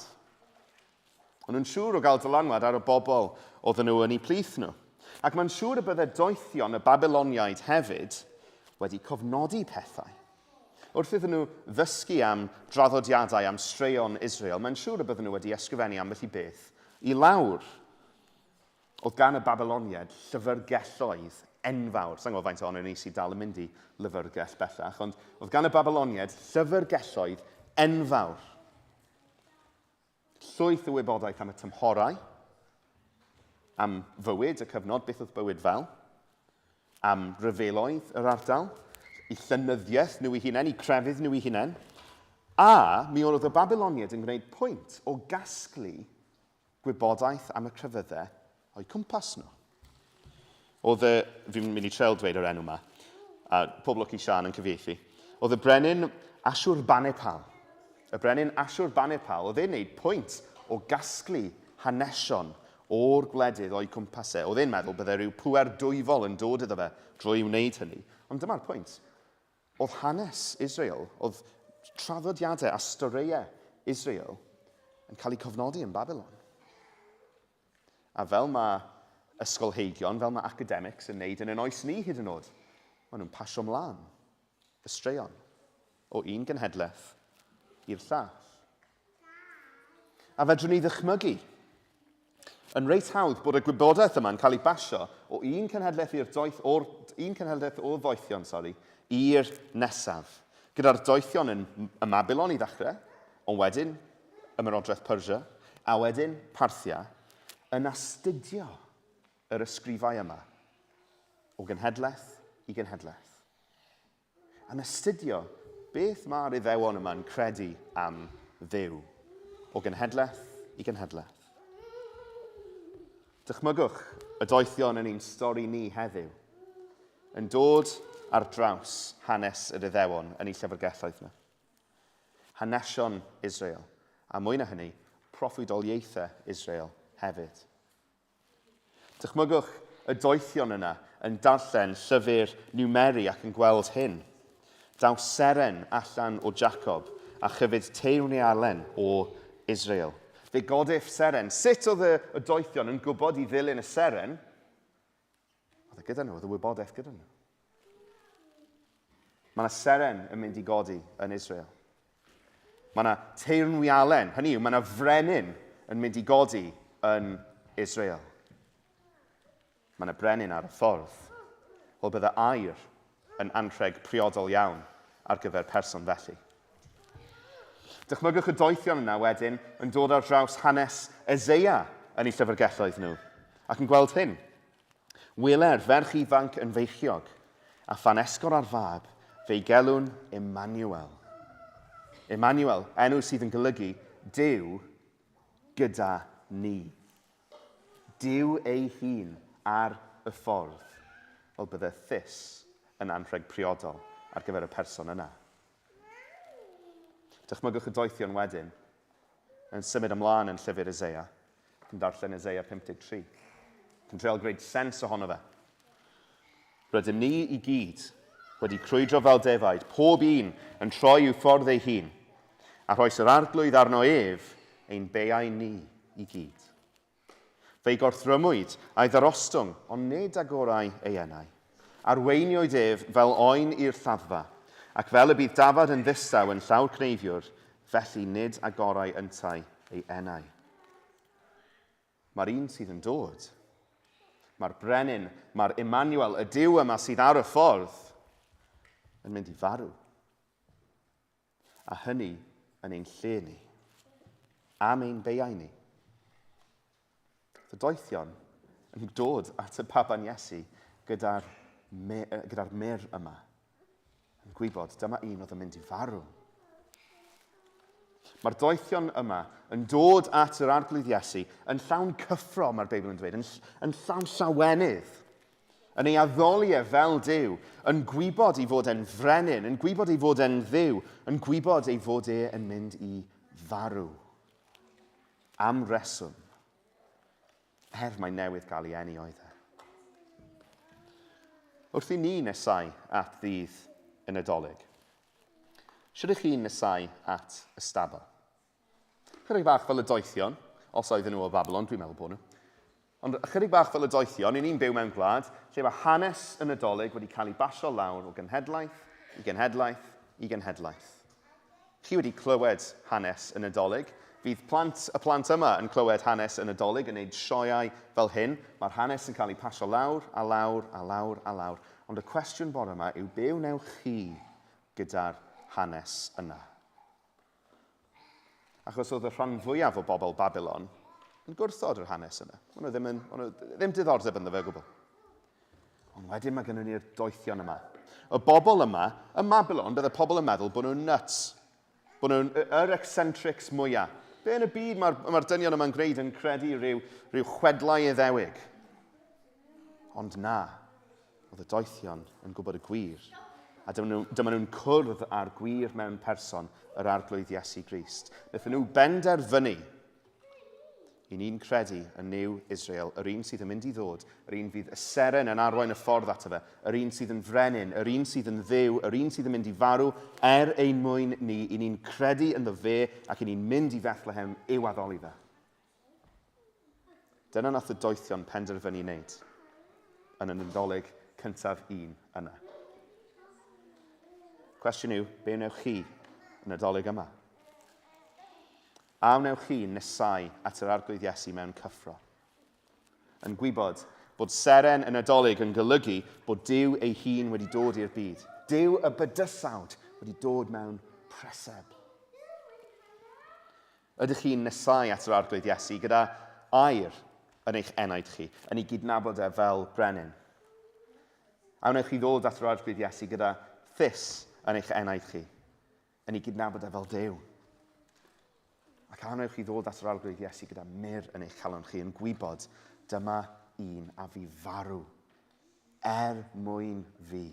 [SPEAKER 6] Ond nhw'n siŵr o gael dylanwad ar y bobl oedden nhw yn eu plith nhw. Ac mae'n siŵr y bydde doethion y Babyloniaid hefyd wedi cofnodi pethau. Wrth iddyn nhw ddysgu am draddodiadau am straeon Israel, mae'n siŵr y bydden nhw wedi ysgrifennu ambell i beth i lawr. Oedd gan y Babyloniaid llyfrgelloedd enfawr. Sa'n gwybod faint ohonyn ni sydd dal yn mynd i lyfrgell bellach, ond oedd gan y Babyloniaid llyfrgelloedd enfawr. Llwyth o wybodaeth am y tymhorau, am fywyd y cyfnod, beth oedd bywyd fel, am ryfeloedd yr ardal, i llynyddiaeth nhw i hunain, i crefydd nhw i hunain, a mi oedd y Babyloniaid yn gwneud pwynt o gasglu gwybodaeth am y crefyddau o'i cwmpas nhw. Oedd fi'n mynd i treul dweud yr enw yma, a pob lwc i Sian yn cyfieithu, oedd y brenin Ashurbanipal. Y brenin Ashurbanipal, oedd e'n gwneud pwynt o gasglu hanesion o'r gwledydd o'i cwmpasau. Oedd e'n meddwl bydde rhyw pŵer dwyfol yn dod iddo fe drwy wneud hynny. Ond dyma'r pwynt. Oedd hanes Israel, oedd traddodiadau a storïau Israel yn cael eu cofnodi yn Babylon. A fel mae ysgolheigion, fel mae academics yn neud yn oes ni hyd yn oed, maen nhw'n pasio mlaen y straeon o un genhedlaeth i'r llall. A fedrwn ni ddychmygu yn reit hawdd bod y gwybodaeth yma'n cael ei basio o un cenhedlaeth o'r ddoethion, i'r nesaf. Gyda'r doethion yn y Mabilon i ddechrau, ond wedyn ymerodraeth Persia, a wedyn Parthia, yn astudio yr ysgrifau yma o genhedlaeth i genhedlaeth. Yn astudio beth mae'r Iddewon yma'n credu am Dduw o genhedlaeth i genhedlaeth. Dychmygwch y doethion yn ein stori ni heddiw yn dod ar draws hanes yr Iddewon yn ei llyfrgelloedd nhw. Hanesion Israel, a mwy na hynny, proffwydoliaethau Israel hefyd. Dychmygwch y doethion yna yn darllen llyfr Numeri ac yn gweld hyn. Daw seren allan o Jacob a chyfyd teirwn i alen o Israel. Fe godiff seren. Sut oedd y doethion yn gwybod i ddilyn y seren? Oedd e gyda nhw, oedd y wybodaeth gyda nhw. Mae yna seren yn mynd i godi yn Israel. Mae yna teirnwialen, hynny yw, mae yna frenin yn mynd i godi yn Israel. Mae yna brenin ar y ffordd, o bydde air yn anrheg priodol iawn ar gyfer person felly. Dychmygwch y doethion yna wedyn yn dod ar draws hanes Eseia yn ei llyfrgelloedd nhw, ac yn gweld hyn. Wyler ferch ifanc yn feichiog, a phan esgor ar fab, fe'i gelwn Emmanuel. Emmanuel, enw sydd yn golygu Duw gyda ni. Duw ei hun ar y ffordd, fel bydde thys yn anrheg priodol ar gyfer y person yna. Dychmygwch y doethion wedyn yn symud ymlaen yn llyfr Eseia, yn darllen Eseia 53. Yn treol gwneud sens ohono fe. Rydym ni i gyd wedi crwydro fel defaid, pob un yn troi i'w ffordd ei hun, a rhoes yr arglwydd arno ef ein beau ni i gyd. Fe'i gorthrymwyd a'i ddarostwng, ond nid agorau ei enau. Arweiniwyd ef fel oen i'r lladdfa, ac fel y bydd dafad yn ddistaw yn llawr cneifiwr, felly nid agorau yntau ei enau. Mae'r un sydd yn dod. Mae'r brenin, mae'r Emmanuel, y Duw yma sydd ar y ffordd, yn mynd i farw. A hynny yn ein lle ni, am ein beiau ni. Y doethion yn dod at y baban Iesu gyda'r mer yma, yn gwybod dyma un oedd yn mynd i farw. Mae'r doethion yma yn dod at yr arglwydd Iesu yn llawn cyffro, mae'r Beibl yn dweud, yn llawn llawenydd, yn ei addoli fel Duw, yn gwybod ei fod e'n frenin, yn gwybod ei fod e'n Dduw, yn gwybod ei fod e'n mynd i farw. Am reswm, mae newydd gael ei eni oedd e. Wrth i ni nesau at ddydd y Nadolig, siwrdych chi'n nesau at y stabl? Chydig bach fel y doethion, os oedden nhw o Babylon, dwi'n meddwl bod nhw. Ond chydig bach fel y doethion, ni'n byw mewn gwlad lle mae hanes y Nadolig wedi cael ei basio lawr o genhedlaeth i genhedlaeth i genhedlaeth. Chi wedi clywed hanes y Nadolig. Fydd y plant yma yn clywed hanes y Nadolig yn gwneud sioeau fel hyn. Mae'r hanes yn cael ei pasio lawr a lawr a lawr a lawr. Ond y cwestiwn bore yma yw be wnewch chi gyda'r hanes yna? Achos oedd y rhan fwyaf o bobl Babylon yn gwrthod yr hanes yna. Maen nhw ddim diddordeb ynddo fe o gwbl. Ond wedyn mae gennym ni'r doethion yma. Y bobl yma, y Babylon, bydd y pobl yn meddwl bod nhw'n nuts. Bod nhw'n yr eccentrics mwyaf. Be yn y byd mae'r dynion yma'n gwneud yn credu rhyw chwedlau Iddewig. Ond na, oedd y doethion yn gwybod y gwir. A dyma nhw'n cwrdd â'r gwir mewn person yr arglwydd Iesu Crist. Wnaethon nhw benderfynu i ni'n credu yn New Israel, yr un sydd yn mynd i ddod, yr un fydd y seren yn arwain y ffordd ato fe, yr un sydd yn frenin, yr un sydd yn dduw, yr un sydd yn mynd i farw ein mwyn ni, i ni'n credu ynddo fe ac i ni'n mynd i Bethlehem i'w addoli fe. Dyna nath y doethion penderfynu wneud yn y Nadolig cyntaf un yna. Cwestiwn yw, be wnewch chi yn y Nadolig yma? A wnewch chi nesau at yr arglwydd Iesu mewn cyffro? Yn gwybod bod seren y Nadolig yn golygu bod Duw ei hun wedi dod i'r byd. Duw y bydysawd wedi dod mewn preseb. Ydych chi'n nesau at yr arglwydd Iesu gyda air yn eich enaid chi, yn ei gydnabod e fel brenin? A wnewch chi ddod at yr arglwydd Iesu gyda thys yn eich enaid chi, yn ei gydnabod e fel Duw? Ac anwch chi ddod at yr arglwydd Iesu gyda myr yn eich calon chi yn gwybod dyma un a fi farw mwyn fi.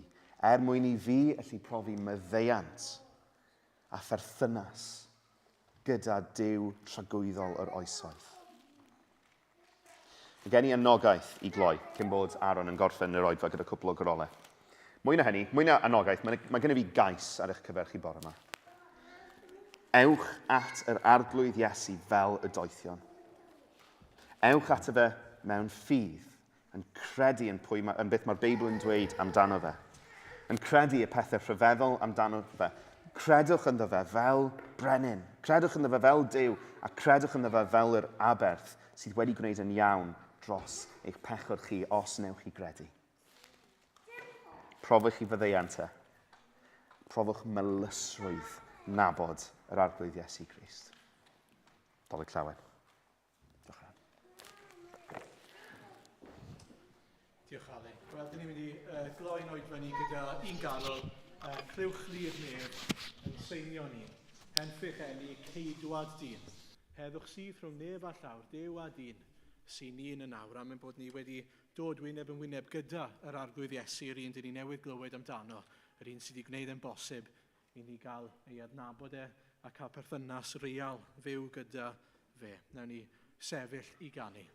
[SPEAKER 6] Mwyn i fi allu profi myddeiant a pherthynas gyda Duw tragwyddol yr oesoedd. Mae gen i anogaeth i gloi cyn bod Aaron yn gorffen yr Oedfa gyda cwpl o grolau. Mwy na hynny, mwy na anogaeth, mae gen i fi gais ar eich cyfer chi bore yma. Ewch at yr arglwydd Iesu fel y doethion. Ewch at fe mewn ffydd, yn credu yn beth mae'r Beibl yn dweud amdano fe. Yn credu y pethau rhyfeddol amdano fe. Credwch ynddo fe fel brenin. Credwch ynddo fe fel Duw, a credwch ynddo fe fel yr aberth sydd wedi gwneud yn iawn dros eich pechod chi os newch chi gredu. Profwch chi fyddeiant e. Profwch melysrwydd nabod yr arglwydd Iesu Crist. Dolig llawen. Diolch yn.
[SPEAKER 1] Diolch Alun. Wel, dyn ni'n mynd i gloi'n oedfa ni gyda un galw, clywch li'r nef yn seinio ni, henffych enni ceidwad dyn. Heddwch sydd rhwng nef a llawr, Duw a dyn, sy'n un yn awr, am ein bod ni wedi dod wyneb yn wyneb gyda yr arglwydd Iesu, yr un dyn ni newydd glywed amdano, yr un sydd wedi gwneud yn bosib i ni gael ei adnabod e a cael perthynas real fyw gyda fe. Nawn ni sefyll i ganu.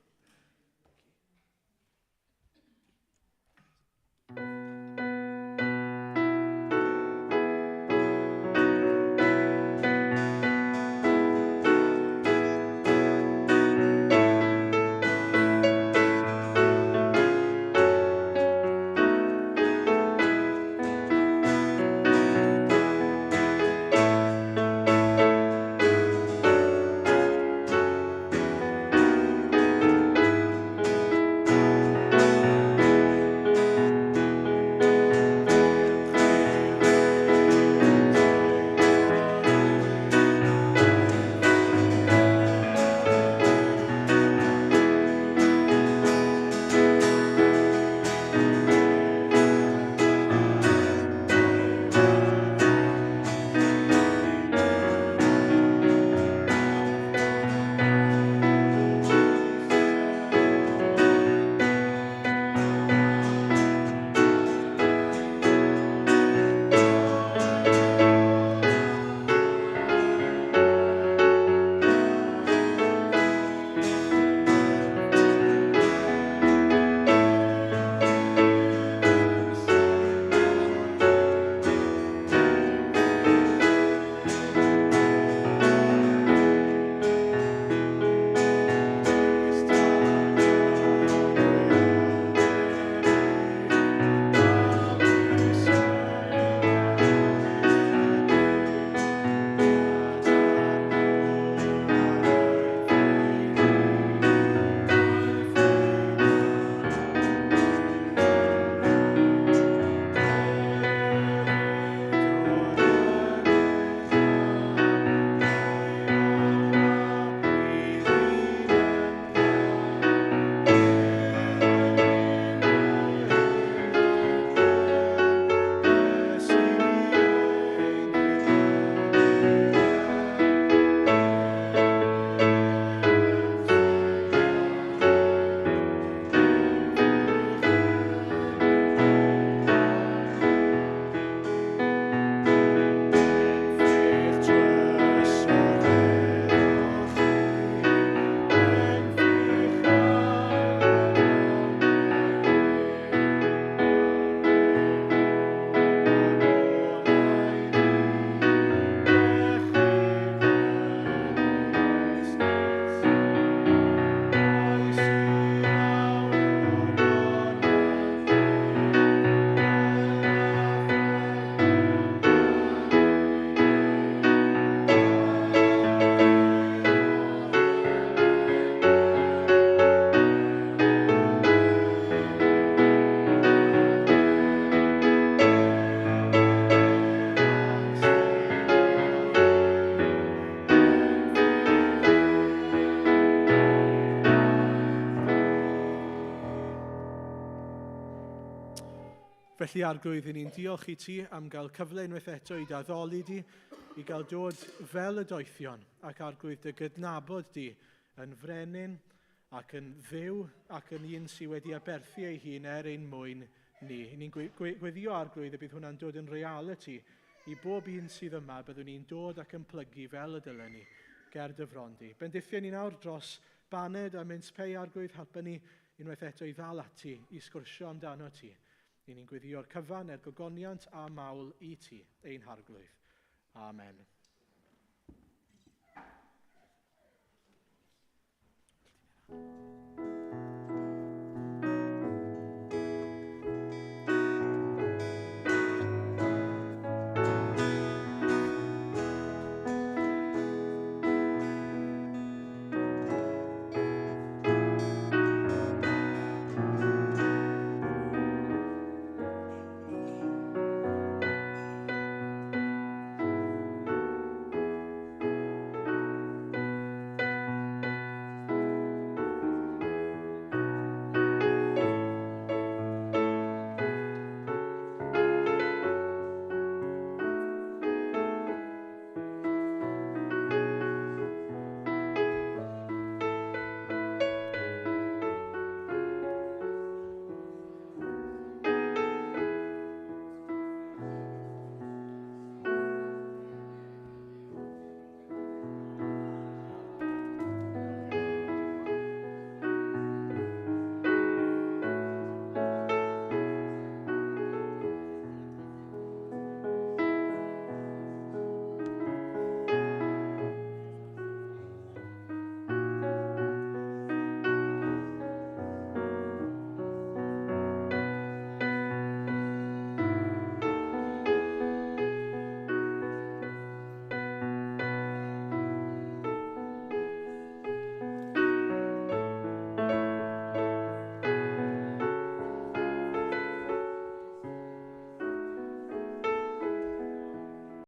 [SPEAKER 1] Felly arglwydd, ni'n diolch i ti am gael cyfle unwaith eto i daddoli di, i gael dod fel y doethion, ac arglwydd dy gydnabod di yn frenin ac yn dduw ac yn un sydd wedi aberthu ei hun ein mwyn ni. Ni'n gweddio arglwydd y bydd hwnna'n dod yn reality i bob un sydd yma, byddwn ni'n dod ac yn plygu fel y dylen ni, ger dyfrondi. Bendithio ni nawr dros baned a mynd pei arglwydd, helpa ni unwaith eto i ddal ati, i sgwrsio amdano ti. Ni'n gweddio'r cyfan, gogoniant a mawl i ti, ein harglwydd. Amen.